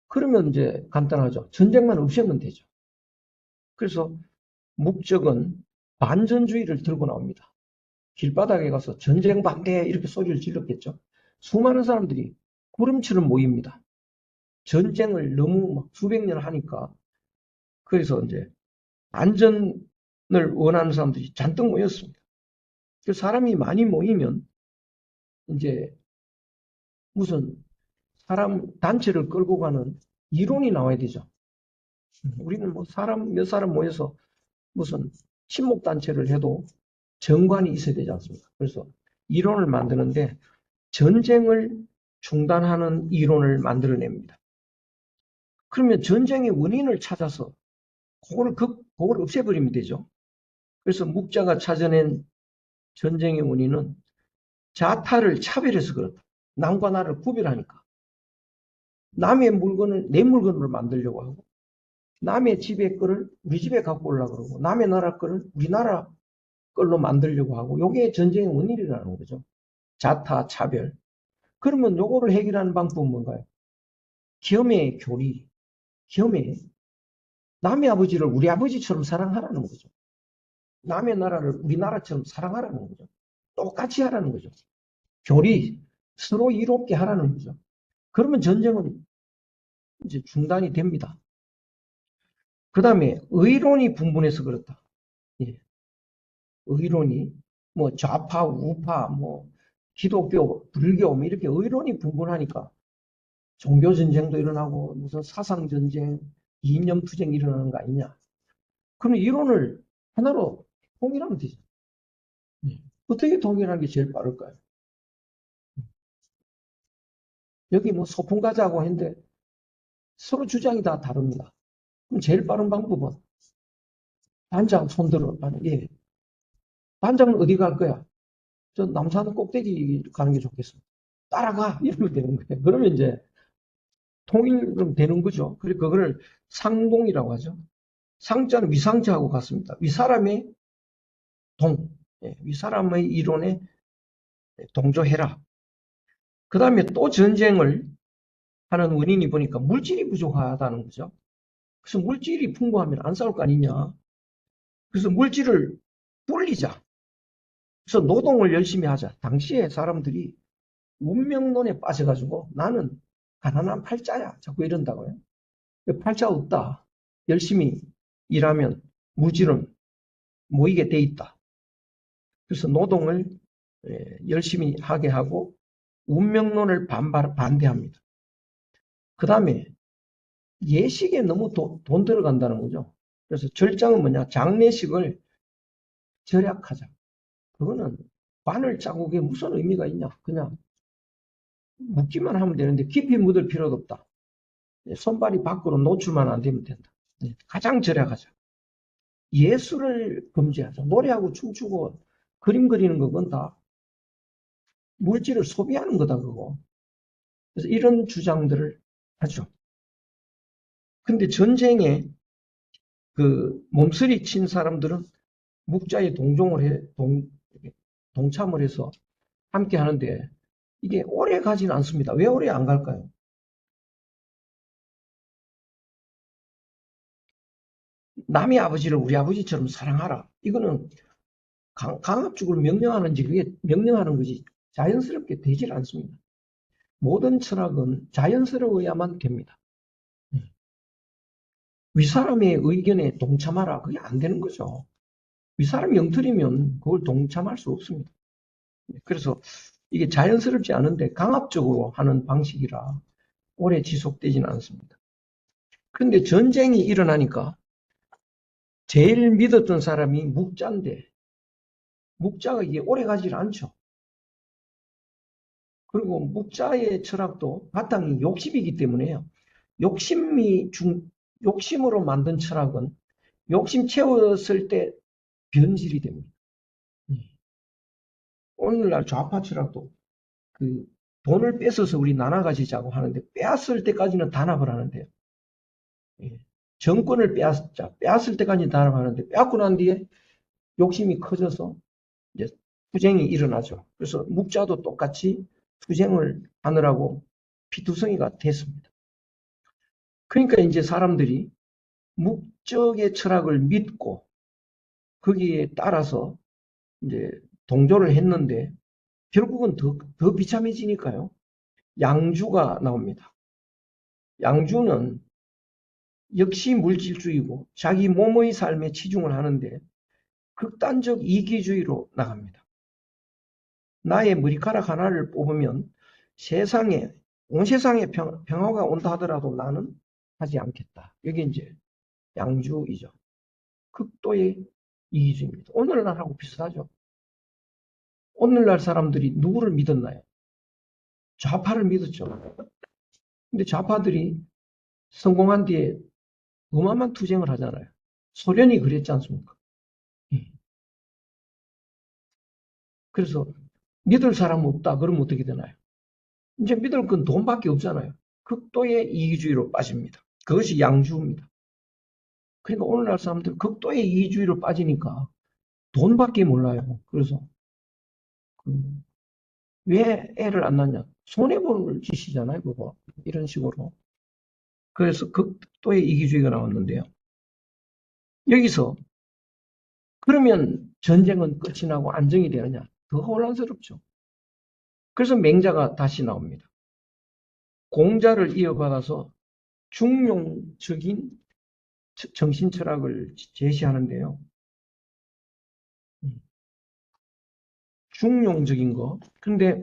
그러면 이제 간단하죠. 전쟁만 없애면 되죠. 그래서 목적은 반전주의를 들고 나옵니다. 길바닥에 가서 전쟁 반대 이렇게 소리를 질렀겠죠. 수많은 사람들이 구름처럼 모입니다. 전쟁을 너무 막 수백 년 하니까. 그래서 이제 안전을 원하는 사람들이 잔뜩 모였습니다. 그 사람이 많이 모이면 이제 무슨 사람 단체를 끌고 가는 이론이 나와야 되죠. 우리는 뭐 사람 몇 사람 모여서 무슨 친목 단체를 해도 정관이 있어야 되지 않습니까? 그래서 이론을 만드는데 전쟁을 중단하는 이론을 만들어냅니다. 그러면 전쟁의 원인을 찾아서 그걸 없애버리면 되죠. 그래서 묵자가 찾아낸 전쟁의 원인은 자타를 차별해서 그렇다. 남과 나를 구별하니까. 남의 물건을 내 물건으로 만들려고 하고, 남의 집의 거를 우리 집에 갖고 오려고 그러고, 남의 나라 거를 우리나라 걸로 만들려고 하고, 이게 전쟁의 원인이라는 거죠. 자타, 차별. 그러면 요거를 해결하는 방법은 뭔가요? 겸해, 교리. 겸해. 남의 아버지를 우리 아버지처럼 사랑하라는 거죠. 남의 나라를 우리나라처럼 사랑하라는 거죠. 똑같이 하라는 거죠. 교리, 서로 이롭게 하라는 거죠. 그러면 전쟁은 이제 중단이 됩니다. 그 다음에 의론이 분분해서 그렇다. 예. 의론이 뭐 좌파, 우파, 뭐 기독교, 불교 뭐 이렇게 의론이 분분하니까 종교 전쟁도 일어나고 무슨 사상 전쟁, 이념 투쟁이 일어나는 거 아니냐. 그럼 이론을 하나로 통일하면 되죠. 예. 어떻게 통일하는 게 제일 빠를까요? 여기 뭐 소풍 가자고 했는데 서로 주장이 다 다릅니다. 그럼 제일 빠른 방법은 반장 손들어. 예. 반장은 어디 갈 거야? 저 남산 꼭대기 가는 게 좋겠어. 따라가! 이러면 되는 거예요. 그러면 이제 통일은 되는 거죠. 그리고 그거를 상동이라고 하죠. 상자는 위상자하고 같습니다. 위사람의 동, 예, 위사람의 이론에 동조해라. 그 다음에 또 전쟁을 하는 원인이 보니까 물질이 부족하다는 거죠. 그래서 물질이 풍부하면 안 싸울 거 아니냐. 그래서 물질을 불리자. 그래서 노동을 열심히 하자. 당시에 사람들이 운명론에 빠져가지고 나는 가난한 팔자야. 자꾸 이런다고요. 팔자 없다. 열심히 일하면 물질은 모이게 돼 있다. 그래서 노동을 열심히 하게 하고 운명론을 반대합니다. 그 다음에 예식에 너무 돈 들어간다는 거죠. 그래서 절장은 뭐냐? 장례식을 절약하자. 그거는 바늘 자국에 무슨 의미가 있냐? 그냥 묻기만 하면 되는데 깊이 묻을 필요도 없다. 손발이 밖으로 노출만 안 되면 된다. 가장 절약하자. 예술을 금지하자. 노래하고 춤추고 그림 그리는 그건 다 물질을 소비하는 거다 그거. 그래서 이런 주장들을 하죠. 근데 전쟁에 그 몸서리 친 사람들은 묵자에 동참을 해서 함께 하는데 이게 오래 가지는 않습니다. 왜 오래 안 갈까요? 남의 아버지를 우리 아버지처럼 사랑하라. 이거는 강압적으로 명령하는지 그게 명령하는 거지 자연스럽게 되질 않습니다. 모든 철학은 자연스러워야만 됩니다. 윗사람의 의견에 동참하라. 그게 안 되는 거죠. 윗사람이 영틀이면 그걸 동참할 수 없습니다. 그래서 이게 자연스럽지 않은데 강압적으로 하는 방식이라 오래 지속되지는 않습니다. 그런데 전쟁이 일어나니까 제일 믿었던 사람이 묵자인데 묵자가 이게 오래 가지 않죠. 그리고 묵자의 철학도 바탕이 욕심이기 때문에요. 욕심으로 만든 철학은 욕심 채웠을 때 변질이 됩니다. 오늘날 좌파 철학도 그 돈을 뺏어서 우리 나눠 가지자고 하는데 빼앗을 때까지는 단합을 하는데요. 정권을 빼앗자. 빼앗을 때까지 나아가는데 빼앗고 난 뒤에 욕심이 커져서 이제 투쟁이 일어나죠. 그래서 묵자도 똑같이 투쟁을 하느라고 피투성이가 됐습니다. 그러니까 이제 사람들이 묵적의 철학을 믿고 거기에 따라서 이제 동조를 했는데 결국은 더 비참해지니까요. 양주가 나옵니다. 양주는 역시 물질주의고 자기 몸의 삶에 치중을 하는데 극단적 이기주의로 나갑니다. 나의 머리카락 하나를 뽑으면 온 세상에 평화가 온다 하더라도 나는 하지 않겠다. 이게 이제 양주이죠. 극도의 이기주의입니다. 오늘날하고 비슷하죠. 오늘날 사람들이 누구를 믿었나요? 좌파를 믿었죠. 근데 좌파들이 성공한 뒤에 어마어마한 투쟁을 하잖아요. 소련이 그랬지 않습니까? 그래서 믿을 사람 없다. 그러면 어떻게 되나요? 이제 믿을 건 돈밖에 없잖아요. 극도의 이기주의로 빠집니다. 그것이 양주입니다. 그러니까 오늘날 사람들 극도의 이기주의로 빠지니까 돈밖에 몰라요. 그래서 왜 애를 안 낳냐? 손해볼 짓이잖아요. 그거. 이런 식으로. 그래서 극도의 이기주의가 나왔는데요. 여기서 그러면 전쟁은 끝이 나고 안정이 되느냐? 더 혼란스럽죠. 그래서 맹자가 다시 나옵니다. 공자를 이어받아서 중용적인 정신 철학을 제시하는데요. 중용적인 거. 근데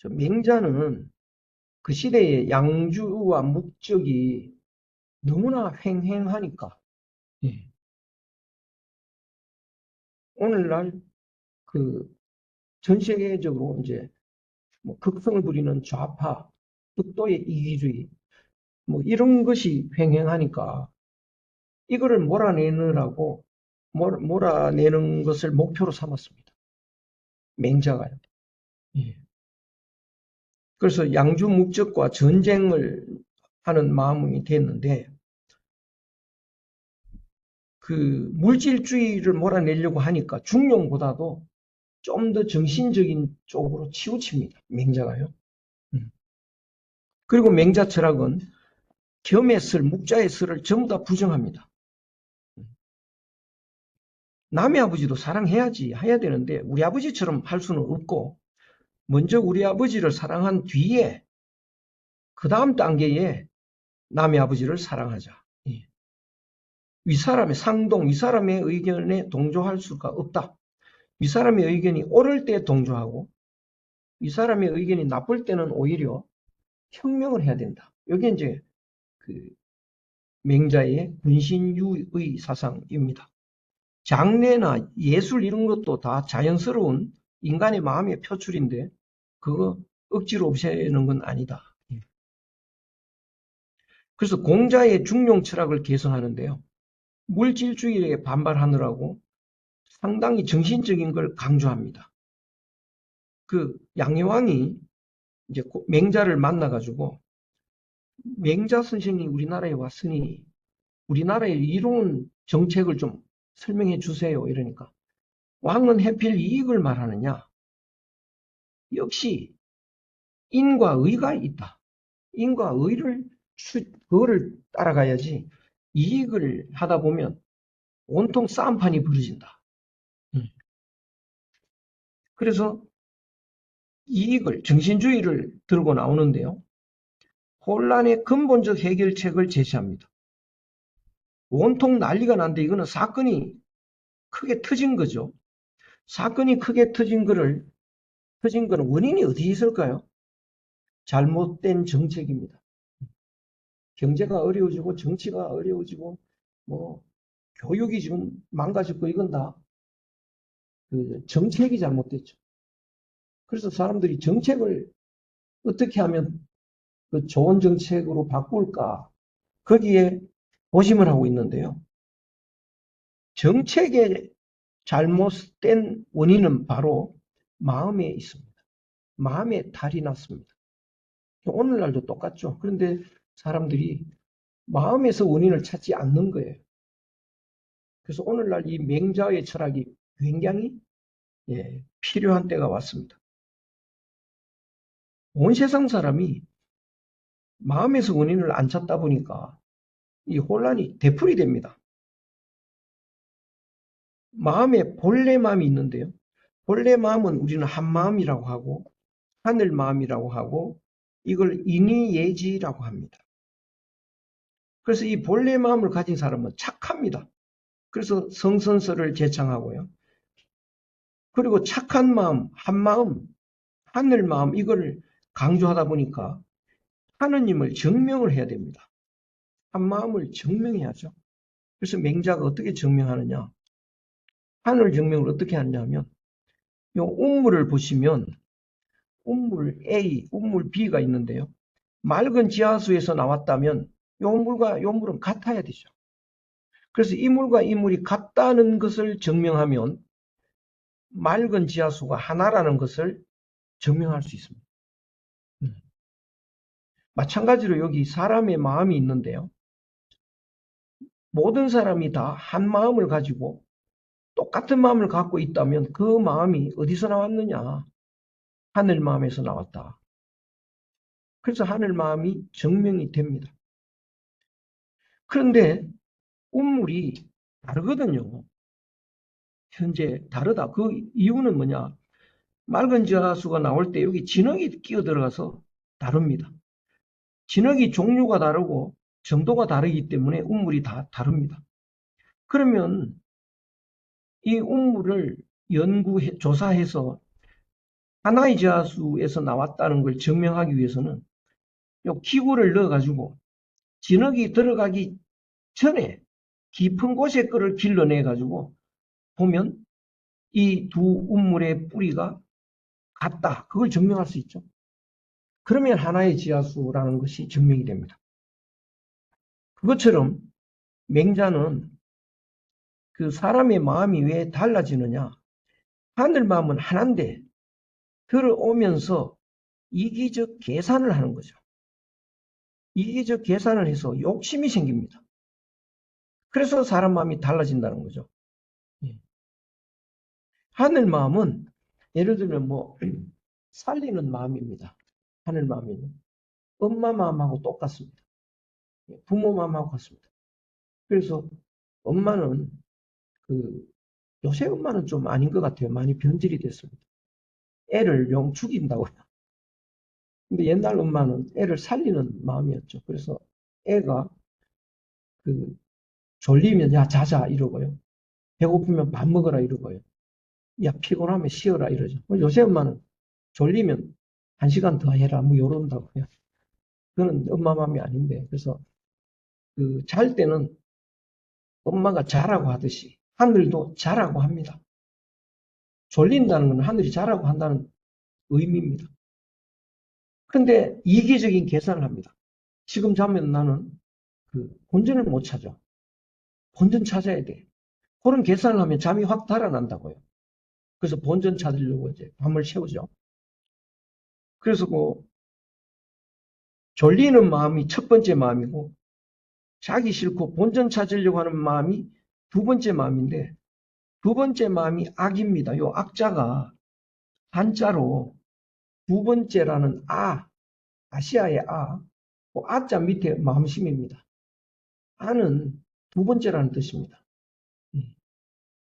맹자는 그 시대의 양주와 묵적이 너무나 횡행하니까, 예. 오늘날 전 세계적으로 이제 뭐 극성을 부리는 좌파, 극도의 이기주의, 뭐 이런 것이 횡행하니까 이거를 몰아내는 것을 목표로 삼았습니다. 맹자가요. 예. 그래서 양주 묵적과 전쟁을 하는 마음이 됐는데 물질주의를 몰아내려고 하니까 중용보다도 좀 더 정신적인 쪽으로 치우칩니다. 맹자가요. 그리고 맹자 철학은 겸의 슬, 묵자의 슬을 전부 다 부정합니다. 남의 아버지도 사랑해야지 해야 되는데 우리 아버지처럼 할 수는 없고 먼저 우리 아버지를 사랑한 뒤에 그 다음 단계에 남의 아버지를 사랑하자. 윗사람의 의견에 동조할 수가 없다. 윗사람의 의견이 옳을 때 동조하고 윗사람의 의견이 나쁠 때는 오히려 혁명을 해야 된다. 이게 이제 맹자의 군신유의 사상입니다. 장례나 예술 이런 것도 다 자연스러운 인간의 마음의 표출인데 그거 억지로 없애는 건 아니다. 그래서 공자의 중용 철학을 개성하는데요. 물질주의에 반발하느라고 상당히 정신적인 걸 강조합니다. 양여왕이 이제 맹자를 만나가지고 맹자 선생이 우리나라에 왔으니 우리나라의 이로운 정책을 좀 설명해 주세요. 이러니까 왕은 해필 이익을 말하느냐? 역시 인과 의가 있다. 인과 의를 그거를 따라가야지 이익을 하다 보면 온통 싸움판이 벌어진다. 그래서 정신주의를 들고 나오는데요. 혼란의 근본적 해결책을 제시합니다. 온통 난리가 난데 이거는 사건이 크게 터진 거죠. 사건이 크게 터진 거는 원인이 어디에 있을까요? 잘못된 정책입니다. 경제가 어려워지고 정치가 어려워지고 뭐 교육이 지금 망가졌고 이건 다 정책이 잘못됐죠. 그래서 사람들이 정책을 어떻게 하면 좋은 정책으로 바꿀까 거기에 고심을 하고 있는데요. 정책의 잘못된 원인은 바로 마음에 있습니다. 마음에 탈이 났습니다. 오늘날도 똑같죠. 그런데 사람들이 마음에서 원인을 찾지 않는 거예요. 그래서 오늘날 이 맹자의 철학이 굉장히 필요한 때가 왔습니다. 온 세상 사람이 마음에서 원인을 안 찾다 보니까 이 혼란이 되풀이 됩니다. 마음에 본래 마음이 있는데요. 본래 마음은 우리는 한마음이라고 하고 하늘 마음이라고 하고 이걸 인의예지라고 합니다. 그래서 이 본래 마음을 가진 사람은 착합니다. 그래서 성선설을 제창하고요. 그리고 착한 마음, 한마음, 하늘 마음 이걸 강조하다 보니까 하느님을 증명을 해야 됩니다. 한마음을 증명해야죠. 그래서 맹자가 어떻게 증명하느냐. 하늘 증명을 어떻게 하느냐 하면 이 운물을 보시면 운물 A, 운물 B가 있는데요. 맑은 지하수에서 나왔다면 요 물과 요 물은 같아야 되죠. 그래서 이 물과 이 물이 같다는 것을 증명하면 맑은 지하수가 하나라는 것을 증명할 수 있습니다. 마찬가지로 여기 사람의 마음이 있는데요. 모든 사람이 다 한 마음을 가지고 똑같은 마음을 갖고 있다면 그 마음이 어디서 나왔느냐? 하늘 마음에서 나왔다. 그래서 하늘 마음이 증명이 됩니다. 그런데 운물이 다르거든요. 현재 다르다. 그 이유는 뭐냐? 맑은 지하수가 나올 때 여기 진흙이 끼어 들어가서 다릅니다. 진흙이 종류가 다르고 정도가 다르기 때문에 운물이 다 다릅니다. 그러면 이 운물을 조사해서 하나의 지하수에서 나왔다는 걸 증명하기 위해서는 요 기구를 넣어가지고 진흙이 들어가기 전에 깊은 곳에 거를 길러내가지고 보면 이 두 운물의 뿌리가 같다. 그걸 증명할 수 있죠. 그러면 하나의 지하수라는 것이 증명이 됩니다. 그것처럼 맹자는 그 사람의 마음이 왜 달라지느냐. 하늘 마음은 하나인데 들어오면서 이기적 계산을 하는 거죠. 이기적 계산을 해서 욕심이 생깁니다. 그래서 사람 마음이 달라진다는 거죠. 하늘 마음은 예를 들면 살리는 마음입니다. 하늘 마음은 엄마 마음하고 똑같습니다. 부모 마음하고 같습니다. 그래서 엄마는 요새 엄마는 좀 아닌 것 같아요. 많이 변질이 됐습니다. 애를 용 죽인다고요. 근데 옛날 엄마는 애를 살리는 마음이었죠. 그래서 애가 졸리면 야 자자 이러고요. 배고프면 밥 먹어라 이러고요. 야 피곤하면 쉬어라 이러죠. 요새 엄마는 졸리면 1시간 더 해라 뭐 이런다고요. 그건 엄마 마음이 아닌데 그래서 잘 때는 엄마가 자라고 하듯이 하늘도 자라고 합니다. 졸린다는 건 하늘이 자라고 한다는 의미입니다. 그런데 이기적인 계산을 합니다. 지금 자면 나는 본전을 못 찾아. 본전 찾아야 돼. 그런 계산을 하면 잠이 확 달아난다고요. 그래서 본전 찾으려고 이제 밤을 새우죠. 그래서 졸리는 마음이 첫 번째 마음이고 자기 싫고 본전 찾으려고 하는 마음이 두 번째 마음인데 두 번째 마음이 악입니다. 요 악자가 한자로 두 번째라는 아시아의 아자 밑에 마음심입니다. 아는 두 번째라는 뜻입니다.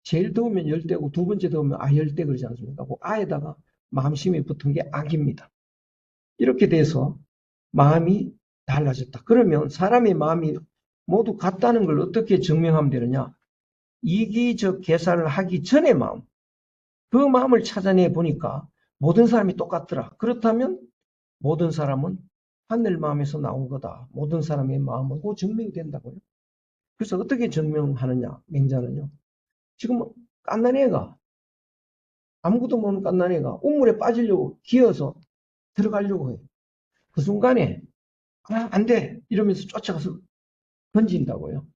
제일 더우면 열대고 두 번째 더우면 아열대 그러지 않습니까? 그 아에다가 마음심이 붙은 게 악입니다. 이렇게 돼서 마음이 달라졌다. 그러면 사람의 마음이 모두 같다는 걸 어떻게 증명하면 되느냐? 이기적 계산을 하기 전의 마음. 그 마음을 찾아내 보니까 모든 사람이 똑같더라. 그렇다면 모든 사람은 하늘 마음에서 나온 거다. 모든 사람의 마음은 그 증명이 된다고요. 그래서 어떻게 증명하느냐? 맹자는요. 지금 깐난 애가 아무것도 모르는 깐난 애가 우물에 빠지려고 기어서 들어가려고 해요. 그 순간에 안 돼! 이러면서 쫓아가서 던진다고요.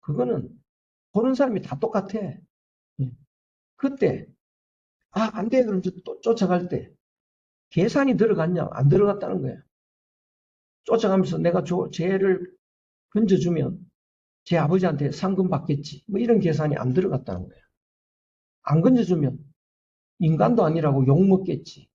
그거는 보는 사람이 다 똑같아. 그때 안 돼! 그러면서 또 쫓아갈 때 계산이 들어갔냐? 안 들어갔다는 거예요. 쫓아가면서 내가 쟤를 건져주면 제 아버지한테 상금 받겠지. 뭐 이런 계산이 안 들어갔다는 거예요. 안 건져주면 인간도 아니라고 욕먹겠지.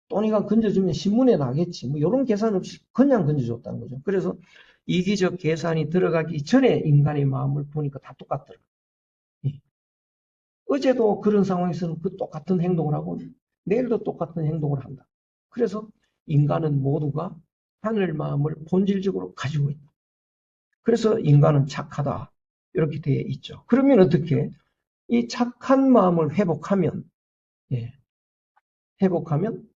또니가 건져주면 신문에 나겠지. 뭐 이런 계산 없이 그냥 건져줬다는 거죠. 그래서 이기적 계산이 들어가기 전에 인간의 마음을 보니까 다 똑같더라고요. 어제도 그런 상황에서는 그 똑같은 행동을 하고 내일도 똑같은 행동을 한다. 그래서 인간은 모두가 하늘 마음을 본질적으로 가지고 있다. 그래서 인간은 착하다. 이렇게 되어 있죠. 그러면 어떻게? 이 착한 마음을 회복하면, 예, 회복하면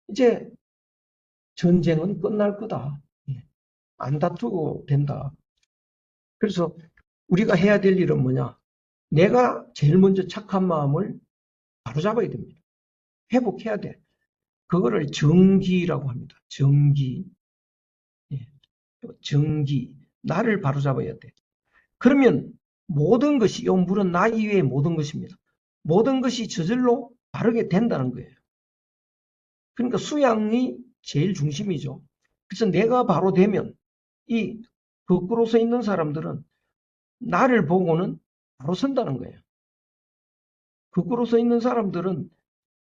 이제 전쟁은 끝날 거다. 예, 안 다투고 된다. 그래서 우리가 해야 될 일은 뭐냐? 내가 제일 먼저 착한 마음을 바로잡아야 됩니다. 회복해야 돼. 그거를 정기라고 합니다. 정기. 예, 정기. 나를 바로잡아야 돼. 그러면 모든 것이, 이 물은 나 이외의 모든 것입니다. 모든 것이 저절로 바르게 된다는 거예요. 그러니까 수양이 제일 중심이죠. 그래서 내가 바로 되면 이 거꾸로 서 있는 사람들은 나를 보고는 바로 선다는 거예요. 거꾸로 서 있는 사람들은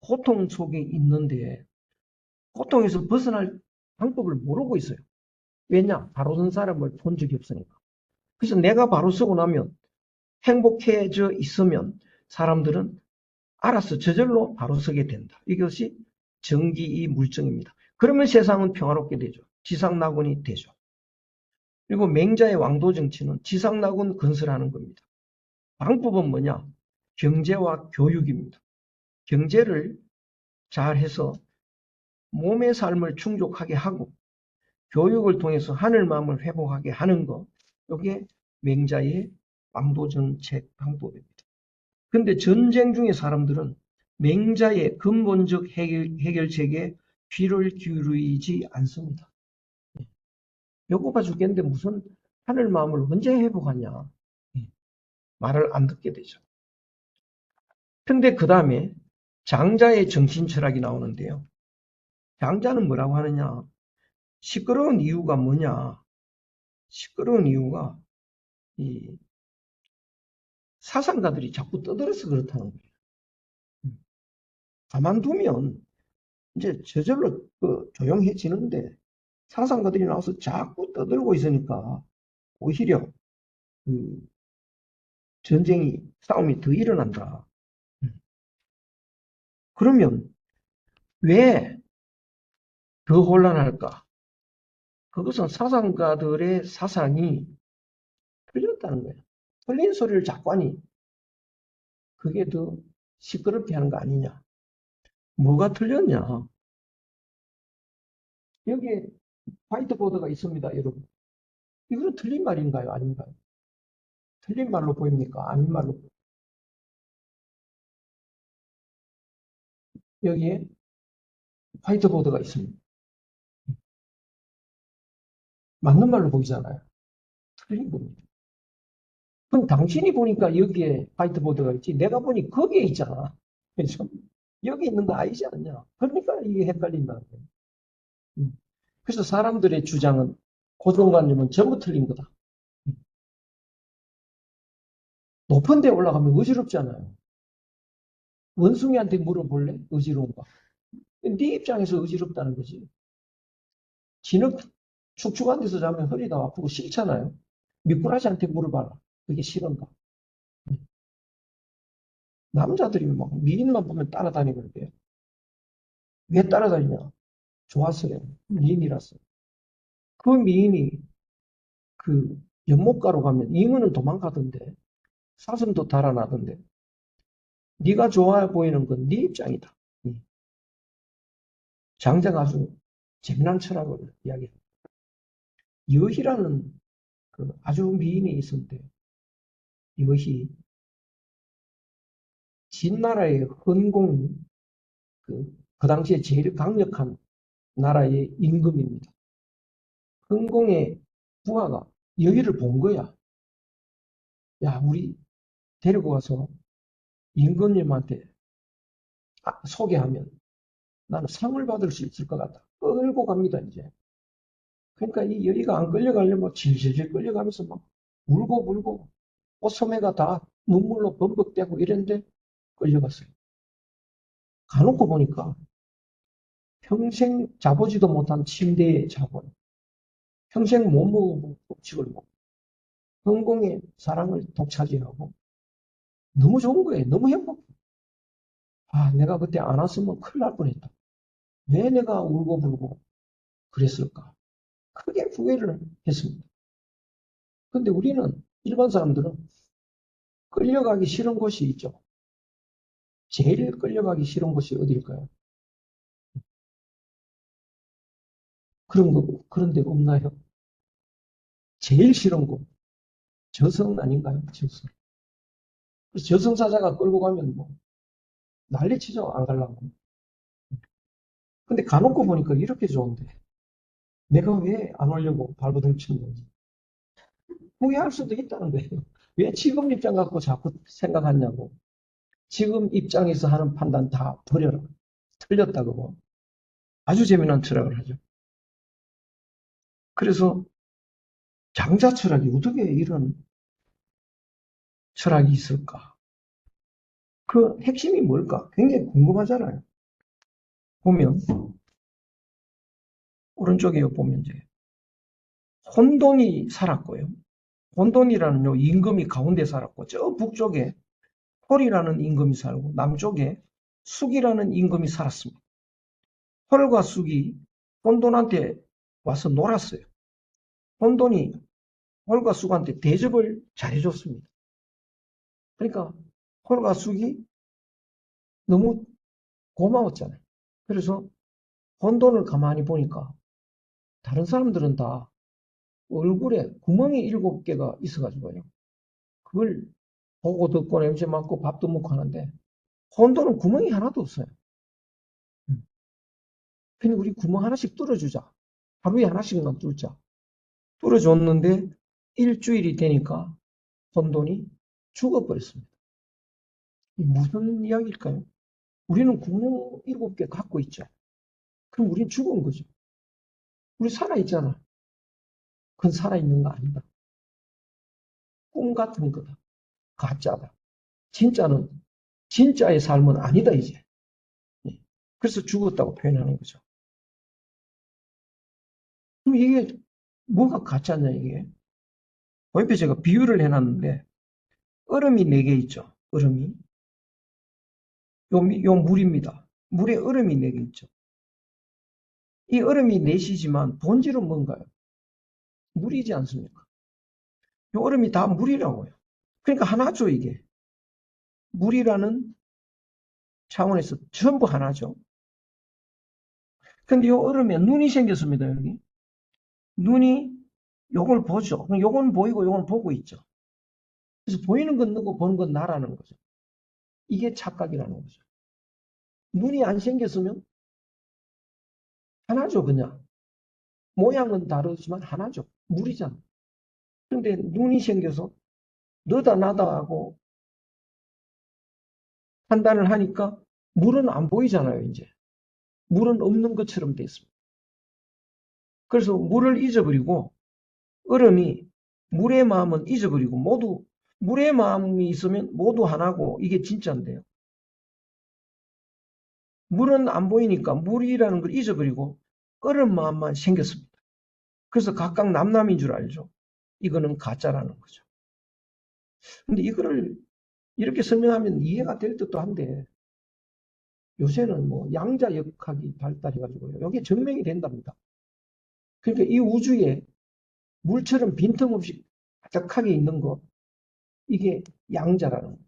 고통 속에 있는데 고통에서 벗어날 방법을 모르고 있어요. 왜냐? 바로 선 사람을 본 적이 없으니까. 그래서 내가 바로 서고 나면 행복해져 있으면 사람들은 알아서 저절로 바로 서게 된다. 이것이 정기의 물정입니다. 그러면 세상은 평화롭게 되죠. 지상낙원이 되죠. 그리고 맹자의 왕도 정치는 지상낙원 건설하는 겁니다. 방법은 뭐냐? 경제와 교육입니다. 경제를 잘해서 몸의 삶을 충족하게 하고 교육을 통해서 하늘 마음을 회복하게 하는 것. 이게 맹자의 왕도 정책 방법입니다. 근데 전쟁 중에 사람들은 맹자의 근본적 해결책에 귀를 기울이지 않습니다. 배고파 죽겠는데 무슨 하늘 마음을 언제 회복하냐. 말을 안 듣게 되죠. 근데 그 다음에 장자의 정신 철학이 나오는데요. 장자는 뭐라고 하느냐. 시끄러운 이유가 뭐냐. 시끄러운 이유가 이 사상가들이 자꾸 떠들어서 그렇다는 거예요. 가만두면 이제 저절로 조용해지는데 사상가들이 나와서 자꾸 떠들고 있으니까 오히려 전쟁이, 싸움이 더 일어난다. 그러면 왜 더 혼란할까? 그것은 사상가들의 사상이 틀렸다는 거예요. 틀린 소리를 자꾸 하니 그게 더 시끄럽게 하는 거 아니냐. 뭐가 틀렸냐? 여기에 화이트보드가 있습니다, 여러분. 이거는 틀린 말인가요? 아닌가요? 틀린 말로 보입니까? 아닌 말로 보입니까? 여기에 화이트보드가 있습니다. 맞는 말로 보이잖아요. 틀린 겁니다. 그럼 당신이 보니까 여기에 화이트보드가 있지, 내가 보니 거기에 있잖아. 그렇죠? 여기 있는 거 아니지 않냐? 그러니까 이게 헷갈린다는 거예요. 그래서 사람들의 주장은, 고정관념은 전부 틀린 거다. 높은 데 올라가면 어지럽잖아요. 원숭이한테 물어볼래? 어지러운가? 네 입장에서 어지럽다는 거지. 진흙 축축한 데서 자면 허리가 아프고 싫잖아요. 미꾸라지한테 물어봐라. 그게 싫은가? 남자들이 막 미인만 보면 따라다니고 그래요. 왜 따라다니냐? 좋았어요. 미인이라서. 그 미인이 그 연못가로 가면 잉어는 도망가던데 사슴도 달아나던데 네가 좋아 보이는 건 네 입장이다. 장자가 아주 재미난 철학을 이야기합니다. 여희라는 그 아주 미인이 있었는데 여희 진나라의 헌공이 그 당시에 제일 강력한 나라의 임금입니다. 헌공의 부하가 여기를 본 거야. 야, 우리 데리고 가서 임금님한테 소개하면 나는 상을 받을 수 있을 것 같다. 끌고 갑니다, 이제. 그러니까 이 여기가 안 끌려가려면 질질질 끌려가면서 막 울고 불고 옷소매가 다 눈물로 범벅대고 이랬는데 끌려갔어요. 가놓고 보니까 평생 자보지도 못한 침대에 자본, 평생 못 먹어본 음식을 먹고, 성공의 사랑을 독차지하고, 너무 좋은 거예요. 너무 행복해. 아, 내가 그때 안 왔으면 큰일 날 뻔했다. 왜 내가 울고 불고 그랬을까? 크게 후회를 했습니다. 근데 우리는, 일반 사람들은 끌려가기 싫은 곳이 있죠. 제일 끌려가기 싫은 곳이 어디일까요? 그런 데가 없나요? 제일 싫은 곳. 저승 아닌가요? 저승. 그래서 저승사자가 끌고 가면 뭐 난리치죠. 안 가려고. 근데 가놓고 보니까 이렇게 좋은데 내가 왜 안 오려고 발버둥 치는 건지 후회할 수도 있다는 거예요. 왜 지금 입장 갖고 자꾸 생각하냐고. 지금 입장에서 하는 판단 다 버려라. 틀렸다고. 아주 재미난 철학을 하죠. 그래서 장자 철학이 어떻게 이런 철학이 있을까? 그 핵심이 뭘까? 굉장히 궁금하잖아요. 보면 오른쪽에 보면 이제 혼돈이 살았고요. 혼돈이라는 요 임금이 가운데 살았고 저 북쪽에 홀이라는 임금이 살고 남쪽에 숙이라는 임금이 살았습니다. 홀과 숙이 혼돈한테 와서 놀았어요. 혼돈이 홀과 숙한테 대접을 잘해줬습니다. 그러니까 홀과 숙이 너무 고마웠잖아요. 그래서 혼돈을 가만히 보니까 다른 사람들은 다 얼굴에 구멍이 7개가 있어가지고요. 그걸 보고 듣고 냄새 맡고 밥도 먹고 하는데 혼돈은 구멍이 하나도 없어요. 그냥 우리 구멍 하나씩 뚫어주자. 하루에 하나씩만 뚫자. 뚫어줬는데 일주일이 되니까 혼돈이 죽어버렸습니다. 무슨 이야기일까요? 우리는 구멍 7개 갖고 있죠. 그럼 우린 죽은 거죠. 우리 살아있잖아. 그건 살아있는 거 아니다. 꿈 같은 거다. 가짜다. 진짜는, 진짜의 삶은 아니다, 이제. 예. 그래서 죽었다고 표현하는 거죠. 그럼 이게 뭐가 가짜냐, 이게. 옆에 제가 비유를 해놨는데, 얼음이 4개 있죠. 얼음이. 요 물입니다. 물에 얼음이 4개 있죠. 이 얼음이 넷이지만 본질은 뭔가요? 물이지 않습니까? 이 얼음이 다 물이라고요. 그러니까 하나죠, 이게. 물이라는 차원에서 전부 하나죠. 근데 이 얼음에 눈이 생겼습니다, 여기. 눈이 요걸 보죠. 요건 보이고 요건 보고 있죠. 그래서 보이는 건 너고 보는 건 나라는 거죠. 이게 착각이라는 거죠. 눈이 안 생겼으면 하나죠, 그냥. 모양은 다르지만 하나죠. 물이잖아. 근데 눈이 생겨서 너다 나다 하고 판단을 하니까 물은 안 보이잖아요, 이제. 물은 없는 것처럼 돼 있습니다. 그래서 물을 잊어버리고 얼음이 물의 마음은 잊어버리고 모두 물의 마음이 있으면 모두 하나고 이게 진짜인데요. 물은 안 보이니까 물이라는 걸 잊어버리고 얼음 마음만 생겼습니다. 그래서 각각 남남인 줄 알죠. 이거는 가짜라는 거죠. 근데 이거를 이렇게 설명하면 이해가 될 듯도 한데 요새는 뭐 양자역학이 발달해가지고요. 이게 증명이 된답니다. 그러니까 이 우주에 물처럼 빈틈없이 가득하게 있는 것, 이게 양자라는 거예요.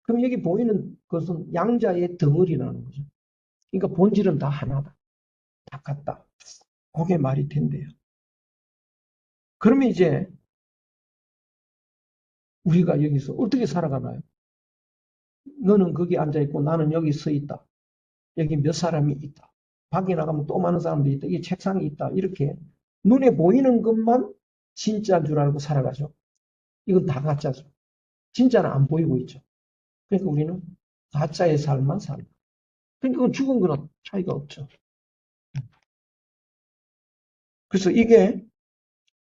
그럼 여기 보이는 것은 양자의 덩어리라는 거죠. 그러니까 본질은 다 하나다. 다 같다. 그게 말이 된대요. 그러면 이제 우리가 여기서 어떻게 살아가나요? 너는 거기 앉아있고 나는 여기 서 있다. 여기 몇 사람이 있다. 밖에 나가면 또 많은 사람들이 있다. 이 책상이 있다. 이렇게 눈에 보이는 것만 진짜인 줄 알고 살아가죠. 이건 다 가짜죠. 진짜는 안 보이고 있죠. 그러니까 우리는 가짜의 삶만 산다. 그러니까 그건 죽은 거나 차이가 없죠. 그래서 이게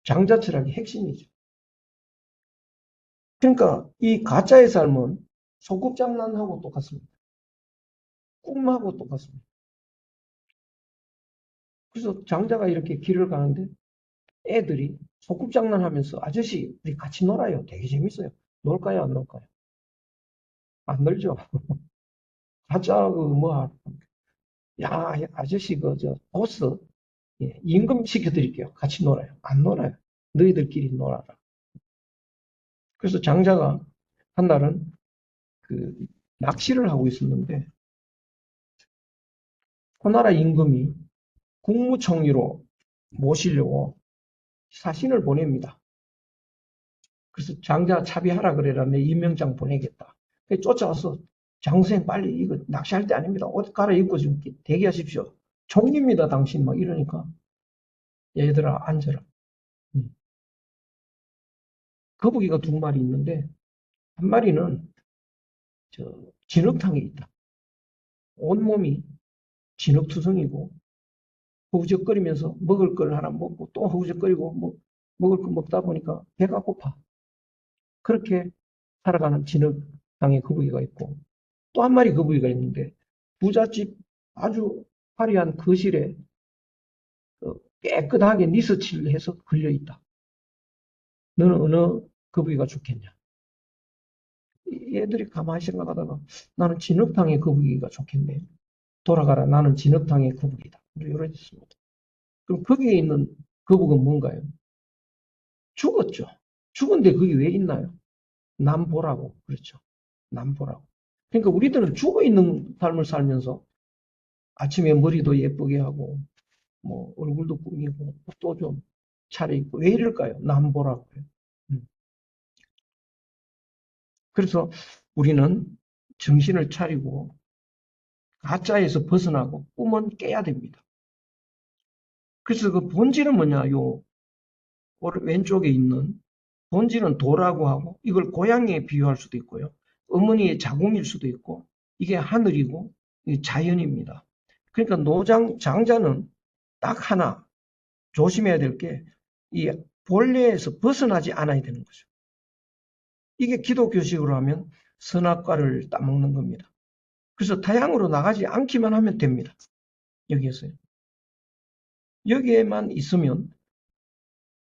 장자 철학의 핵심이죠. 그러니까 이 가짜의 삶은 소꿉장난하고 똑같습니다. 꿈하고 똑같습니다. 그래서 장자가 이렇게 길을 가는데 애들이 소꿉장난하면서 아저씨 우리 같이 놀아요. 되게 재밌어요. 놀까요? 안 놀까요? 안 놀죠. 가짜 야 아저씨 저 보스 임금 시켜드릴게요. 같이 놀아요. 안 놀아요. 너희들끼리 놀아라. 그래서 장자가 한 날은 그 낚시를 하고 있었는데 호나라 임금이 국무총리로 모시려고 사신을 보냅니다. 그래서 장자 차비하라 그래라 내 임명장 보내겠다. 그래서 쫓아와서 장선생 빨리 이거 낚시할 때 아닙니다. 옷 갈아입고 좀 대기하십시오. 총리입니다 당신 막 이러니까 얘들아 앉아라. 거북이가 두 마리 있는데 한 마리는 저 진흙탕에 있다. 온몸이 진흙투성이고 허우적거리면서 먹을 걸 하나 먹고 또 허우적거리고 먹을 거 먹다 보니까 배가 고파. 그렇게 살아가는 진흙탕에 거북이가 있고 또 한 마리 거북이가 있는데 부잣집 아주 화려한 거실에 깨끗하게 니스칠해서 걸려 있다. 너는 어느 거북이가 좋겠냐? 얘들이 가만히 생각하다가 나는 진흙탕의 거북이가 좋겠네. 돌아가라. 나는 진흙탕의 거북이다. 이러했습니다. 그럼 거기에 있는 거북은 뭔가요? 죽었죠. 죽은데 거기 왜 있나요? 남 보라고. 그렇죠. 남 보라고. 그러니까 우리들은 죽어 있는 삶을 살면서 아침에 머리도 예쁘게 하고 뭐 얼굴도 꾸미고 또 좀 차려입고 왜 이럴까요? 남 보라고요. 그래서 우리는 정신을 차리고 가짜에서 벗어나고 꿈은 깨야 됩니다. 그래서 그 본질은 뭐냐? 요 왼쪽에 있는 본질은 도라고 하고 이걸 고양이에 비유할 수도 있고요. 어머니의 자궁일 수도 있고 이게 하늘이고 이게 자연입니다. 그러니까 장자는 딱 하나 조심해야 될 게 이 본래에서 벗어나지 않아야 되는 거죠. 이게 기독교식으로 하면 선악과를 따먹는 겁니다. 그래서 타향으로 나가지 않기만 하면 됩니다. 여기에서요. 여기에만 있으면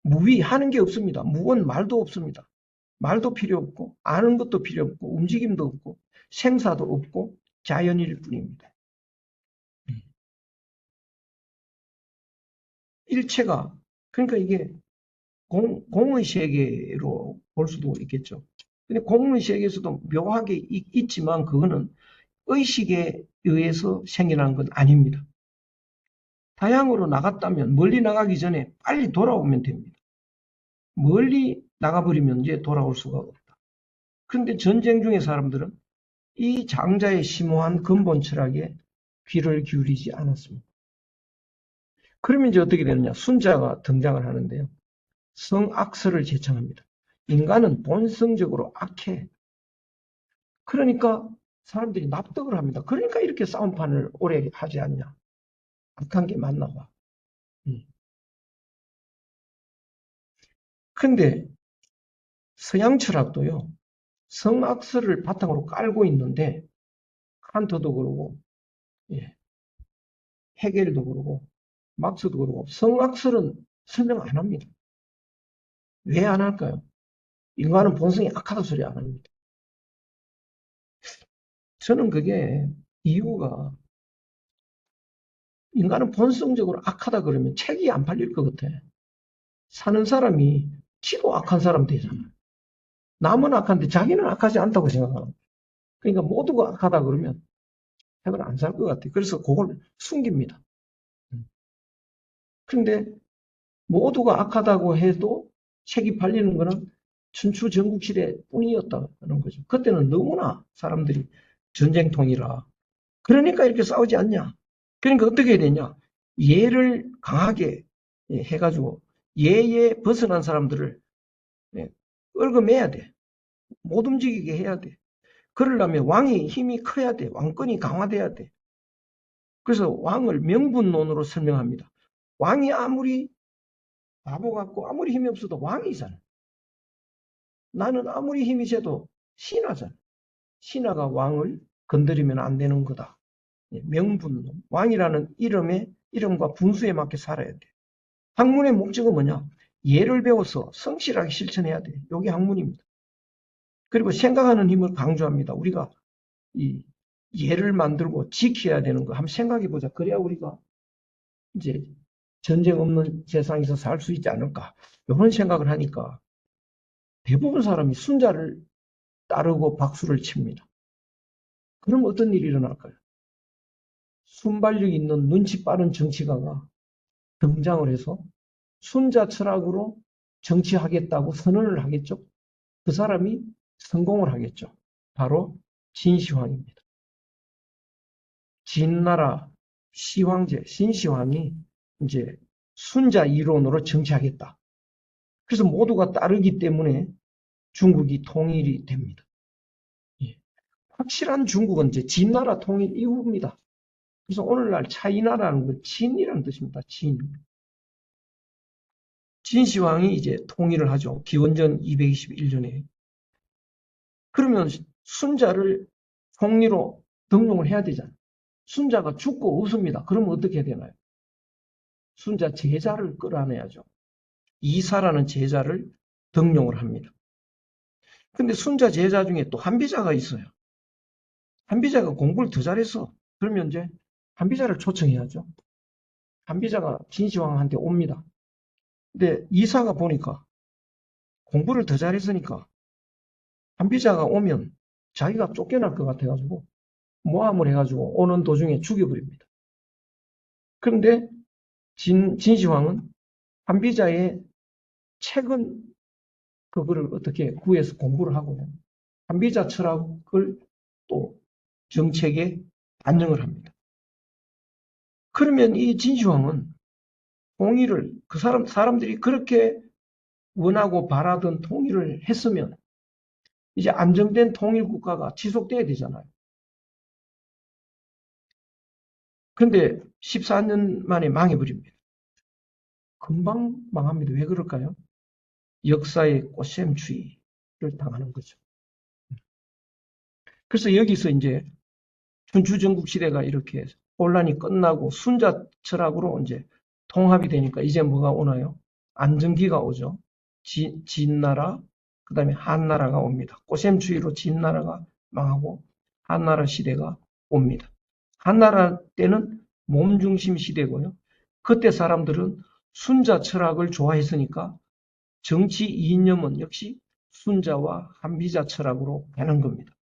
무위하는 게 없습니다. 무건 말도 없습니다. 말도 필요 없고 아는 것도 필요 없고 움직임도 없고 생사도 없고 자연일 뿐입니다. 일체가 그러니까 이게 공의 세계로 볼 수도 있겠죠. 근데 공의 세계에서도 묘하게 있지만 그거는 의식에 의해서 생겨난 건 아닙니다. 타향으로 나갔다면 멀리 나가기 전에 빨리 돌아오면 됩니다. 멀리 나가버리면 이제 돌아올 수가 없다. 그런데 전쟁 중에 사람들은 이 장자의 심오한 근본 철학에 귀를 기울이지 않았습니다. 그러면 이제 어떻게 되느냐? 순자가 등장을 하는데요. 성악설을 제창합니다. 인간은 본성적으로 악해. 그러니까 사람들이 납득을 합니다. 그러니까 이렇게 싸움판을 오래 하지 않냐. 악한 게 맞나 봐. 근데 서양 철학도요. 성악설을 바탕으로 깔고 있는데 칸트도 그러고 헤겔도 그러고 막스도 그러고 성악설은 설명 안 합니다. 왜 안 할까요? 인간은 본성이 악하다 소리 안 합니다. 저는 그게 이유가 인간은 본성적으로 악하다 그러면 책이 안 팔릴 것 같아. 사는 사람이 지도 악한 사람 되잖아. 남은 악한데 자기는 악하지 않다고 생각하는. 그러니까 모두가 악하다 그러면 책을 안 살 것 같아. 그래서 그걸 숨깁니다. 그런데 모두가 악하다고 해도 책이 팔리는 거는 춘추전국시대 뿐이었다는 거죠. 그때는 너무나 사람들이 전쟁통이라. 그러니까 이렇게 싸우지 않냐. 그러니까 어떻게 해야 되냐. 예를 강하게 해가지고 예에 벗어난 사람들을 얽어매야 돼. 못 움직이게 해야 돼. 그러려면 왕이 힘이 커야 돼. 왕권이 강화돼야 돼. 그래서 왕을 명분론으로 설명합니다. 왕이 아무리 바보 같고 아무리 힘이 없어도 왕이잖아. 나는 아무리 힘이 세도 신하잖아. 신하가 왕을 건드리면 안 되는 거다. 명분론. 왕이라는 이름과 분수에 맞게 살아야 돼. 학문의 목적은 뭐냐? 예를 배워서 성실하게 실천해야 돼. 이게 학문입니다. 그리고 생각하는 힘을 강조합니다. 우리가 이 예를 만들고 지켜야 되는 거 한번 생각해 보자. 그래야 우리가 이제 전쟁 없는 세상에서 살 수 있지 않을까. 이런 생각을 하니까 대부분 사람이 순자를 따르고 박수를 칩니다. 그럼 어떤 일이 일어날까요? 순발력 있는 눈치 빠른 정치가가 등장을 해서 순자 철학으로 정치하겠다고 선언을 하겠죠. 그 사람이 성공을 하겠죠. 바로 진시황입니다. 진나라 시황제, 신시황이 이제 순자 이론으로 정치하겠다. 그래서 모두가 따르기 때문에 중국이 통일이 됩니다. 예. 확실한 중국은 이제 진나라 통일 이후입니다. 그래서 오늘날 차이나라는 건 진이라는 뜻입니다. 진. 진시황이 이제 통일을 하죠. 기원전 221년에. 그러면 순자를 총리로 등록을 해야 되잖아요. 순자가 죽고 없습니다. 그러면 어떻게 해야 되나요? 순자 제자를 끌어내야죠. 이사라는 제자를 등용을 합니다. 근데 순자 제자 중에 또 한비자가 있어요. 한비자가 공부를 더 잘해서 그러면 이제 한비자를 초청해야죠. 한비자가 진시황한테 옵니다. 근데 이사가 보니까 공부를 더 잘했으니까 한비자가 오면 자기가 쫓겨날 것 같아가지고 모함을 해가지고 오는 도중에 죽여버립니다. 그런데 진시황은 한비자의 책은 그거를 어떻게 구해서 공부를 하고 한비자 철학을 또 정책에 반영을 합니다. 그러면 이 진시황은 통일을 사람들이 그렇게 원하고 바라던 통일을 했으면 이제 안정된 통일 국가가 지속돼야 되잖아요. 그런데 14년 만에 망해버립니다. 금방 망합니다. 왜 그럴까요? 역사의 꽃샘추위를 당하는 거죠. 그래서 여기서 이제 춘추전국 시대가 이렇게 혼란이 끝나고 순자 철학으로 이제 통합이 되니까 이제 뭐가 오나요? 안정기가 오죠. 진나라, 그 다음에 한나라가 옵니다. 꽃샘추위로 진나라가 망하고 한나라 시대가 옵니다. 한나라 때는 몸중심 시대고요. 그때 사람들은 순자 철학을 좋아했으니까 정치 이념은 역시 순자와 한비자 철학으로 가는 겁니다.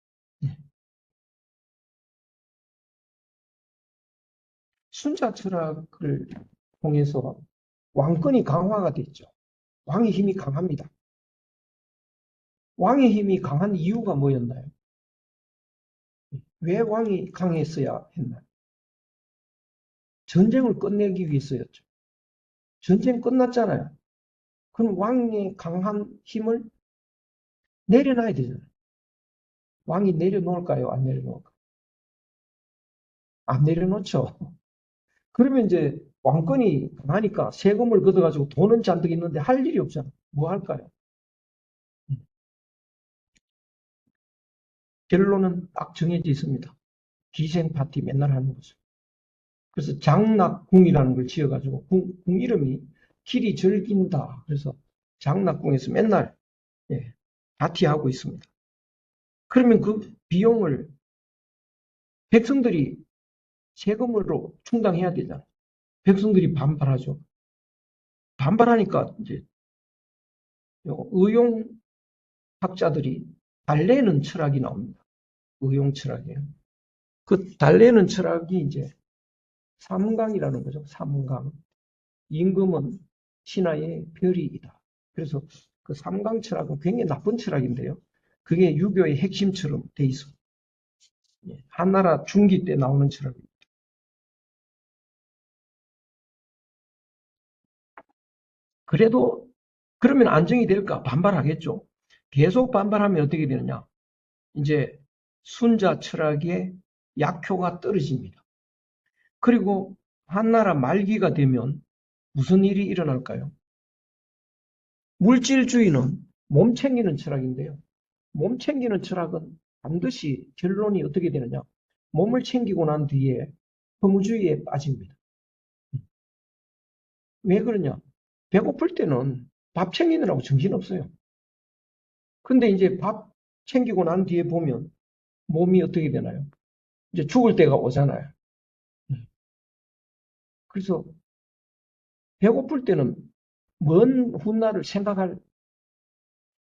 순자 철학을 통해서 왕권이 강화가 됐죠. 왕의 힘이 강합니다. 왕의 힘이 강한 이유가 뭐였나요? 왜 왕이 강했어야 했나요? 전쟁을 끝내기 위해서였죠. 전쟁 끝났잖아요. 그럼 왕의 강한 힘을 내려놔야 되잖아요. 왕이 내려놓을까요? 안 내려놓을까요? 안 내려놓죠. 그러면 이제 왕권이 강하니까 세금을 걷어가지고 돈은 잔뜩 있는데 할 일이 없잖아. 뭐 할까요? 결론은 딱 정해져 있습니다. 기생 파티 맨날 하는 거죠. 그래서 장락궁이라는 걸 지어가지고 궁 이름이 길이 절긴다. 그래서 장락궁에서 맨날 파티하고 있습니다. 그러면 그 비용을 백성들이 세금으로 충당해야 되잖아요. 백성들이 반발하죠. 반발하니까 이제 의용학자들이 달래는 철학이 나옵니다. 의용 철학이에요. 그 달래는 철학이 이제 삼강이라는 거죠. 삼강. 임금은 신하의 별이다. 그래서 그 삼강 철학은 굉장히 나쁜 철학인데요. 그게 유교의 핵심처럼 돼 있습니다. 한나라 중기 때 나오는 철학입니다. 그래도 그러면 안정이 될까? 반발하겠죠. 계속 반발하면 어떻게 되느냐? 이제 순자 철학의 약효가 떨어집니다. 그리고 한나라 말기가 되면 무슨 일이 일어날까요? 물질주의는 몸 챙기는 철학인데요. 몸 챙기는 철학은 반드시 결론이 어떻게 되느냐. 몸을 챙기고 난 뒤에 허무주의에 빠집니다. 왜 그러냐? 배고플 때는 밥 챙기느라고 정신없어요. 근데 이제 밥 챙기고 난 뒤에 보면 몸이 어떻게 되나요? 이제 죽을 때가 오잖아요. 그래서 배고플 때는 먼 훗날을 생각할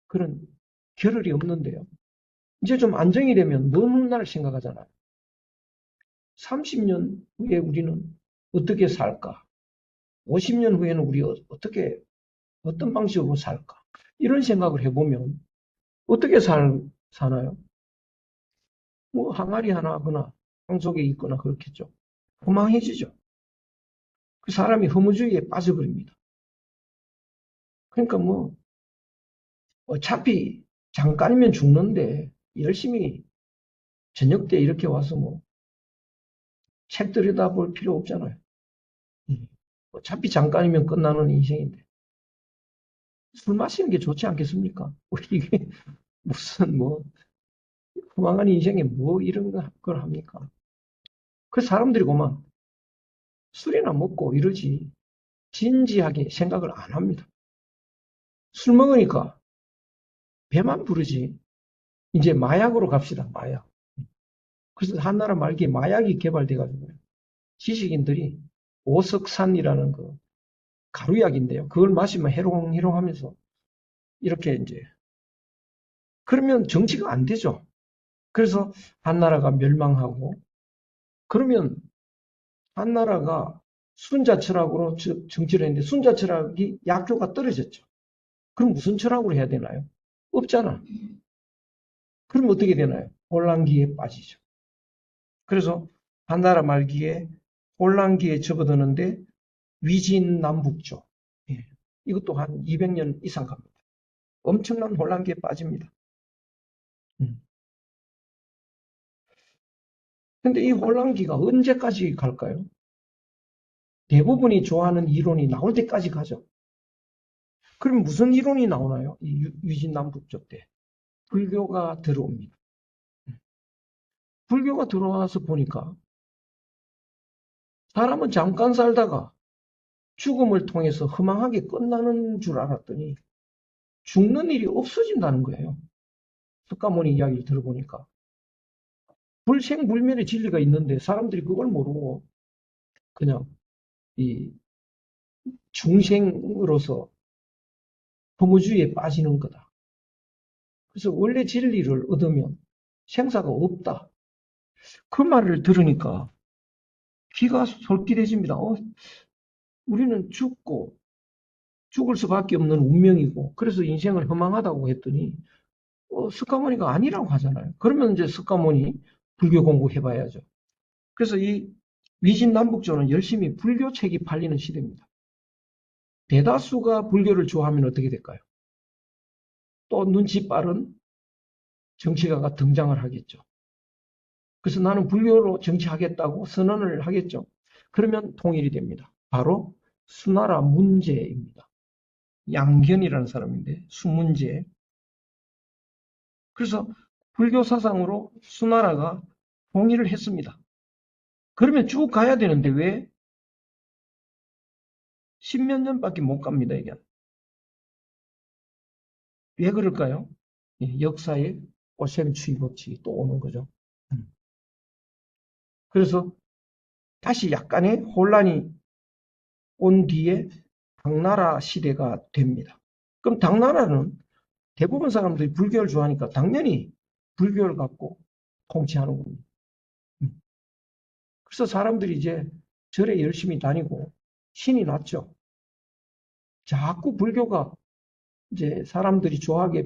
그런 겨를이 없는데요. 이제 좀 안정이 되면 먼 훗날을 생각하잖아요. 30년 후에 우리는 어떻게 살까? 50년 후에는 우리 어떤 방식으로 살까? 이런 생각을 해보면 어떻게 사나요? 뭐 항아리 하나 하거나 땅 속에 있거나 그렇겠죠. 허망해지죠. 그 사람이 허무주의에 빠져버립니다. 그러니까 뭐 어차피 잠깐이면 죽는데 열심히 저녁 때 이렇게 와서 뭐 책 들여다볼 필요 없잖아요. 어차피 잠깐이면 끝나는 인생인데 술 마시는 게 좋지 않겠습니까? 이게 무슨 뭐 허망한 인생에 뭐 이런 걸 합니까? 그 사람들이 그만 술이나 먹고 이러지 진지하게 생각을 안 합니다. 술 먹으니까 배만 부르지. 이제 마약으로 갑시다. 마약. 그래서 한나라 말기에 마약이 개발돼가지고 지식인들이 오석산이라는 그 가루약인데요. 그걸 마시면 해롱해롱 하면서 이렇게 이제 그러면 정치가 안 되죠. 그래서 한나라가 멸망하고 그러면 한나라가 순자 철학으로 정치를 했는데 순자 철학이 약효가 떨어졌죠. 그럼 무슨 철학으로 해야 되나요? 없잖아. 그럼 어떻게 되나요? 혼란기에 빠지죠. 그래서 한나라 말기에 혼란기에 접어드는데 위진남북조. 예. 이것도 한 200년 이상 갑니다. 엄청난 혼란기에 빠집니다. 근데 이 혼란기가 언제까지 갈까요? 대부분이 좋아하는 이론이 나올 때까지 가죠. 그럼 무슨 이론이 나오나요? 이 위진남북조 때. 불교가 들어옵니다. 불교가 들어와서 보니까 사람은 잠깐 살다가 죽음을 통해서 허망하게 끝나는 줄 알았더니 죽는 일이 없어진다는 거예요. 석가모니 이야기를 들어보니까. 불생불멸의 진리가 있는데 사람들이 그걸 모르고 그냥 이 중생으로서 허무주의에 빠지는 거다. 그래서 원래 진리를 얻으면 생사가 없다. 그 말을 들으니까 귀가 솔깃해집니다. 우리는 죽고 죽을 수밖에 없는 운명이고 그래서 인생을 허망하다고 했더니 석가모니가 아니라고 하잖아요. 그러면 이제 석가모니 불교 공부해봐야죠. 그래서 이 위진남북조는 열심히 불교 책이 팔리는 시대입니다. 대다수가 불교를 좋아하면 어떻게 될까요? 또 눈치 빠른 정치가가 등장을 하겠죠. 그래서 나는 불교로 정치하겠다고 선언을 하겠죠. 그러면 통일이 됩니다. 바로 수나라 문제입니다. 양견이라는 사람인데 수문제. 그래서 불교 사상으로 수나라가 통일을 했습니다. 그러면 쭉 가야 되는데 왜 10몇 년밖에 못 갑니다, 이게. 왜 그럴까요? 역사에 오샘추이법칙이 또 오는 거죠. 그래서 다시 약간의 혼란이 온 뒤에 당나라 시대가 됩니다. 그럼 당나라는 대부분 사람들이 불교를 좋아하니까 당연히 불교를 갖고 통치하는 겁니다. 그래서 사람들이 이제 절에 열심히 다니고 신이 났죠. 자꾸 불교가 이제 사람들이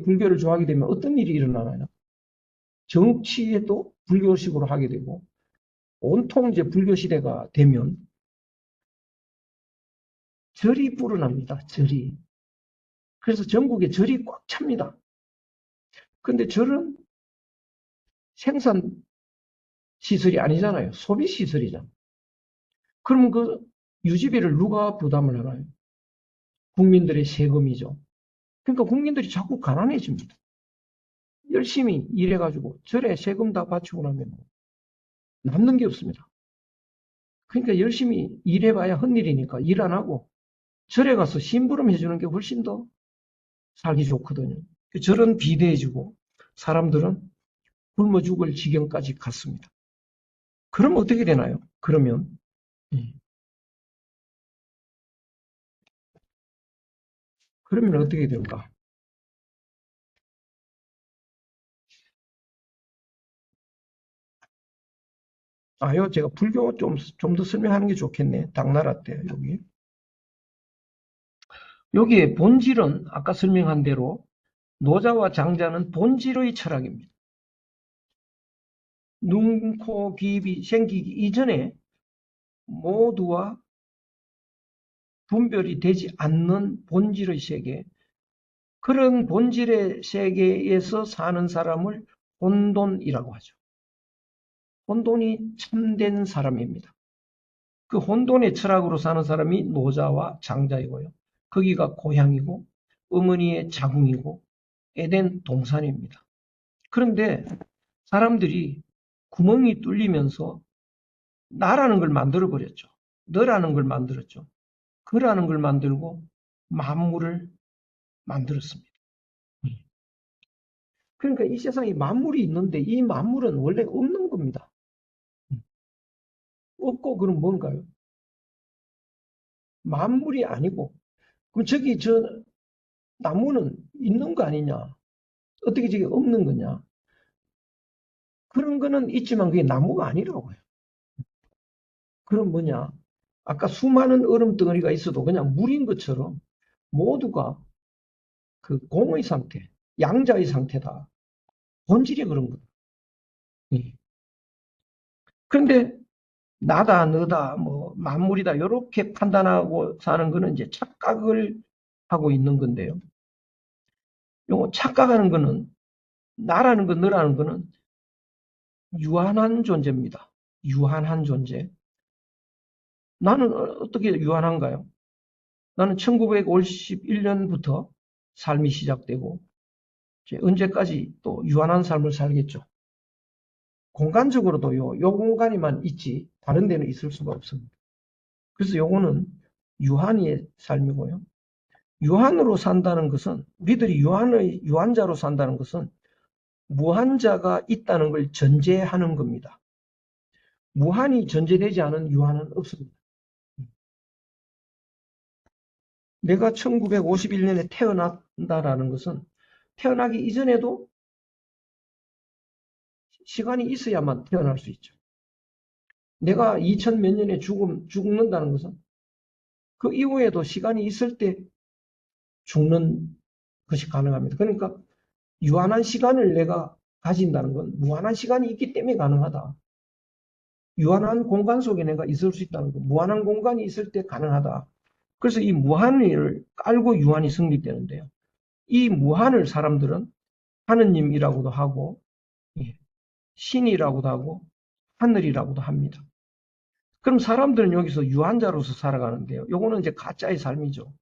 불교를 좋아하게 되면 어떤 일이 일어나나요? 정치에도 불교식으로 하게 되고 온통 이제 불교 시대가 되면 절이 불어납니다. 절이. 그래서 전국에 절이 꽉 찹니다. 근데 절은 생산 시설이 아니잖아요. 소비 시설이잖아요. 그럼 그 유지비를 누가 부담을 하나요? 국민들의 세금이죠. 그러니까 국민들이 자꾸 가난해집니다. 열심히 일해가지고 절에 세금 다 바치고 나면 남는 게 없습니다. 그러니까 열심히 일해봐야 헛일이니까 일 안 하고 절에 가서 심부름 해주는 게 훨씬 더 살기 좋거든요. 절은 비대해지고 사람들은 굶어 죽을 지경까지 갔습니다. 그럼 어떻게 되나요? 그러면 어떻게 될까? 요 제가 불교 좀 더 설명하는 게 좋겠네. 당나라 때 여기. 여기에 본질은 아까 설명한 대로 노자와 장자는 본질의 철학입니다. 눈, 코, 귀, 입이 생기기 이전에 모두와 분별이 되지 않는 본질의 세계, 그런 본질의 세계에서 사는 사람을 혼돈이라고 하죠. 혼돈이 참된 사람입니다. 그 혼돈의 철학으로 사는 사람이 노자와 장자이고요. 거기가 고향이고 어머니의 자궁이고 에덴 동산입니다. 그런데 사람들이 구멍이 뚫리면서 나라는 걸 만들어 버렸죠. 너라는 걸 만들었죠. 그라는 걸 만들고 만물을 만들었습니다. 그러니까 이 세상에 만물이 있는데 이 만물은 원래 없는 겁니다. 없고 그럼 뭔가요? 만물이 아니고 그럼 저기 저 나무는 있는 거 아니냐? 어떻게 저게 없는 거냐? 그런 거는 있지만 그게 나무가 아니라고요. 그럼 뭐냐? 아까 수많은 얼음 덩어리가 있어도 그냥 물인 것처럼 모두가 그 공의 상태, 양자의 상태다. 본질이 그런 거다. 예. 그런데 나다, 너다, 뭐 만물이다 이렇게 판단하고 사는 거는 이제 착각을 하고 있는 건데요. 요거 착각하는 거는 나라는 거, 너라는 거는 유한한 존재입니다. 유한한 존재. 나는 어떻게 유한한가요? 나는 1951년부터 삶이 시작되고 이제 언제까지 또 유한한 삶을 살겠죠. 공간적으로도 요 공간에만 있지 다른 데는 있을 수가 없습니다. 그래서 요거는 유한의 삶이고요. 유한으로 산다는 것은 우리들이 유한자로 산다는 것은 무한자가 있다는 걸 전제하는 겁니다. 무한이 전제되지 않은 유한은 없습니다. 내가 1951년에 태어난다라는 것은 태어나기 이전에도 시간이 있어야만 태어날 수 있죠. 내가 2000 몇 년에 죽는다는 것은 그 이후에도 시간이 있을 때 죽는 것이 가능합니다. 그러니까 유한한 시간을 내가 가진다는 건 무한한 시간이 있기 때문에 가능하다. 유한한 공간 속에 내가 있을 수 있다는 건 무한한 공간이 있을 때 가능하다. 그래서 이 무한을 깔고 유한이 성립되는데요. 이 무한을 사람들은 하느님이라고도 하고 신이라고도 하고 하늘이라고도 합니다. 그럼 사람들은 여기서 유한자로서 살아가는데요. 요거는 이제 가짜의 삶이죠.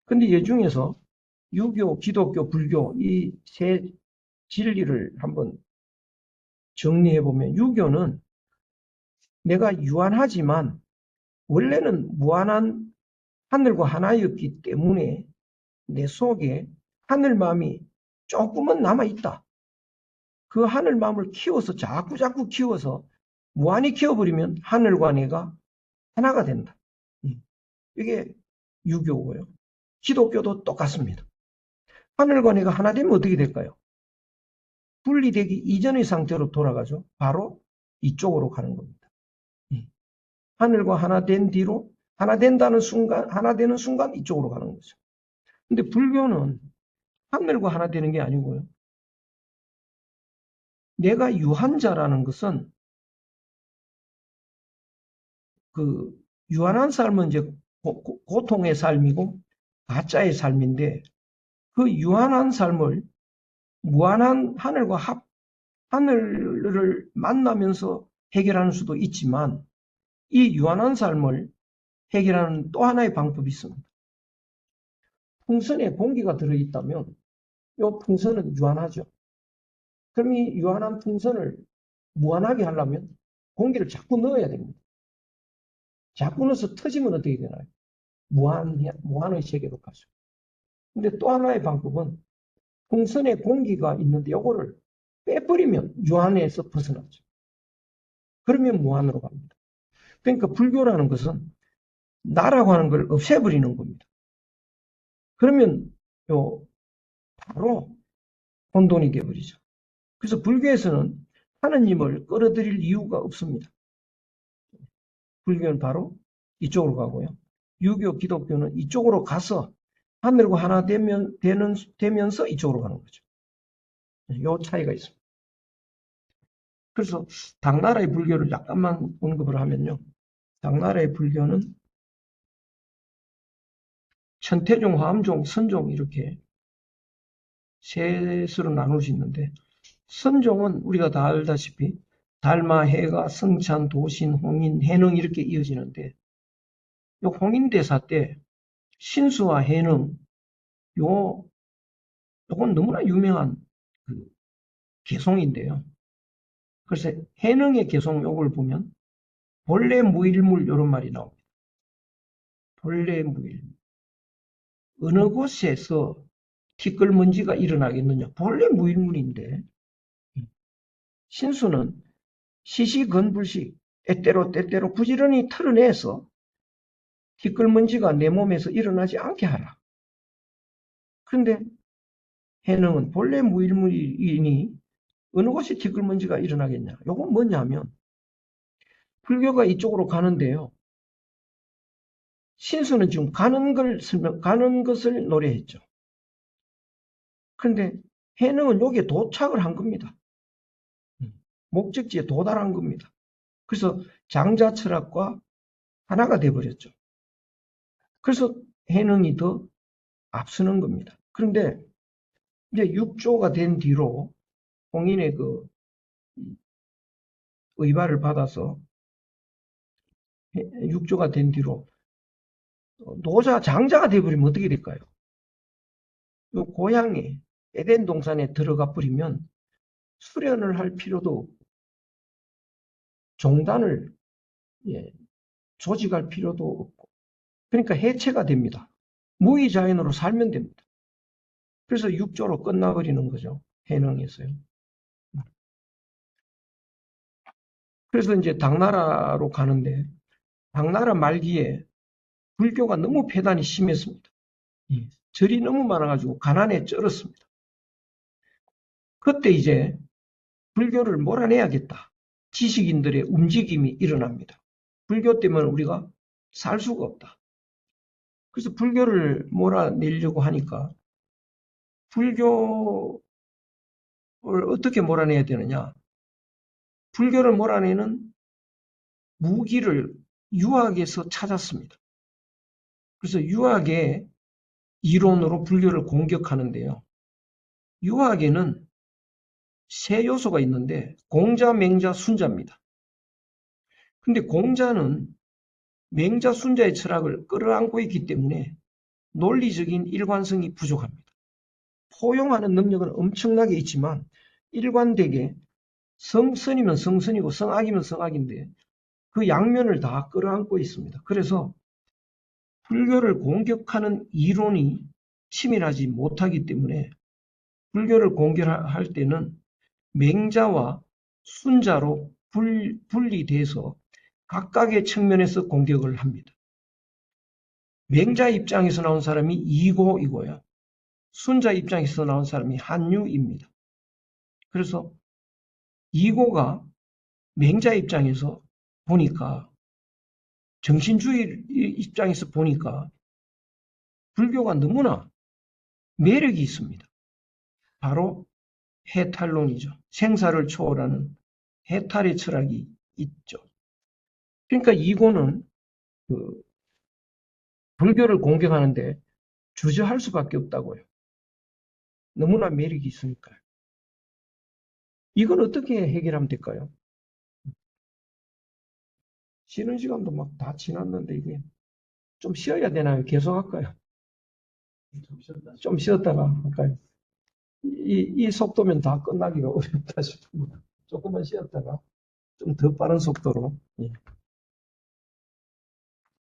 근데 이 중에서 유교, 기독교, 불교 이 세 진리를 한번 정리해 보면 유교는 내가 유한하지만 원래는 무한한 하늘과 하나였기 때문에 내 속에 하늘 마음이 조금은 남아 있다. 그 하늘 마음을 키워서 자꾸 키워서 무한히 키워버리면 하늘과 내가 하나가 된다. 이게 유교고요. 기독교도 똑같습니다. 하늘과 내가 하나 되면 어떻게 될까요? 분리되기 이전의 상태로 돌아가죠. 바로 이쪽으로 가는 겁니다. 하늘과 하나 된 뒤로 하나 된다는 순간, 하나 되는 순간 이쪽으로 가는 거죠. 근데 불교는 하늘과 하나 되는 게 아니고요. 내가 유한자라는 것은 그 유한한 삶은 이제 고통의 삶이고 가짜의 삶인데 그 유한한 삶을 무한한 하늘을 만나면서 해결하는 수도 있지만 이 유한한 삶을 해결하는 또 하나의 방법이 있습니다. 풍선에 공기가 들어있다면 이 풍선은 유한하죠. 그럼 이 유한한 풍선을 무한하게 하려면 공기를 자꾸 넣어야 됩니다. 자꾸 넣어서 터지면 어떻게 되나요? 무한의 세계로 가죠. 근데 또 하나의 방법은 풍선에 공기가 있는데 이거를 빼버리면 유한에서 벗어나죠. 그러면 무한으로 갑니다. 그러니까 불교라는 것은 나라고 하는 걸 없애버리는 겁니다. 그러면 바로 혼돈이 되어버리죠. 그래서 불교에서는 하느님을 끌어들일 이유가 없습니다. 불교는 바로 이쪽으로 가고요. 유교, 기독교는 이쪽으로 가서 하늘과 하나 되면서 이쪽으로 가는 거죠. 이 차이가 있습니다. 그래서 당나라의 불교를 약간만 언급을 하면요. 당나라의 불교는 천태종, 화엄종, 선종 이렇게 셋으로 나눌 수 있는데 선종은 우리가 다 알다시피 달마, 해가, 성찬, 도신, 홍인, 해능 이렇게 이어지는데 이 홍인대사 때 신수와 해능 요건 너무나 유명한 그 개송인데요. 그래서 해능의 개송 요걸 보면 본래 무일물 이런 말이 나옵니다. 본래 무일물. 어느 곳에서 티끌먼지가 일어나겠느냐. 본래 무일물인데 신수는 시시건불식 때때로 부지런히 털어내서 티끌먼지가 내 몸에서 일어나지 않게 하라. 그런데 해능은 본래 무일물이니 어느 곳에 티끌먼지가 일어나겠냐. 요건 뭐냐면 불교가 이쪽으로 가는데요. 신수는 지금 가는 것을 노래했죠. 그런데 해능은 여기에 도착을 한 겁니다. 목적지에 도달한 겁니다. 그래서 장자 철학과 하나가 돼버렸죠. 그래서 해능이 더 앞서는 겁니다. 그런데 이제 육조가 된 뒤로 홍인의 그 의발을 받아서 육조가 된 뒤로 장자가 돼버리면 어떻게 될까요? 요 고향에 에덴 동산에 들어가 버리면 수련을 할 필요도 없고 종단을 조직할 필요도 없고 그러니까 해체가 됩니다. 무의자연으로 살면 됩니다. 그래서 육조로 끝나버리는 거죠. 해능에서요. 그래서 이제 당나라로 가는데 당나라 말기에 불교가 너무 폐단이 심했습니다. 절이 너무 많아가지고 가난에 쩔었습니다. 그때 이제 불교를 몰아내야겠다. 지식인들의 움직임이 일어납니다. 불교 때문에 우리가 살 수가 없다. 그래서 불교를 몰아내려고 하니까 불교를 어떻게 몰아내야 되느냐. 불교를 몰아내는 무기를 유학에서 찾았습니다. 그래서 유학의 이론으로 불교를 공격하는데요. 유학에는 세 요소가 있는데 공자, 맹자, 순자입니다. 근데 공자는 맹자, 순자의 철학을 끌어안고 있기 때문에 논리적인 일관성이 부족합니다. 포용하는 능력은 엄청나게 있지만 일관되게 성선이면 성선이고 성악이면 성악인데 그 양면을 다 끌어안고 있습니다. 그래서 불교를 공격하는 이론이 치밀하지 못하기 때문에 불교를 공격할 때는 맹자와 순자로 분리돼서 각각의 측면에서 공격을 합니다. 맹자 입장에서 나온 사람이 이고이고요. 순자 입장에서 나온 사람이 한유입니다. 그래서 이고가 맹자 입장에서 보니까 정신주의 입장에서 보니까 불교가 너무나 매력이 있습니다. 바로 해탈론이죠. 생사를 초월하는 해탈의 철학이 있죠. 그러니까 이고는 불교를 공격하는데 주저할 수밖에 없다고요. 너무나 매력이 있으니까요. 이건 어떻게 해결하면 될까요? 쉬는 시간도 막 다 지났는데 이게 좀 쉬어야 되나요? 계속 할까요? 좀 쉬었다가 아까 이 속도면 다 끝나기가 어렵다 싶으면 조금만 쉬었다가 좀 더 빠른 속도로. 예.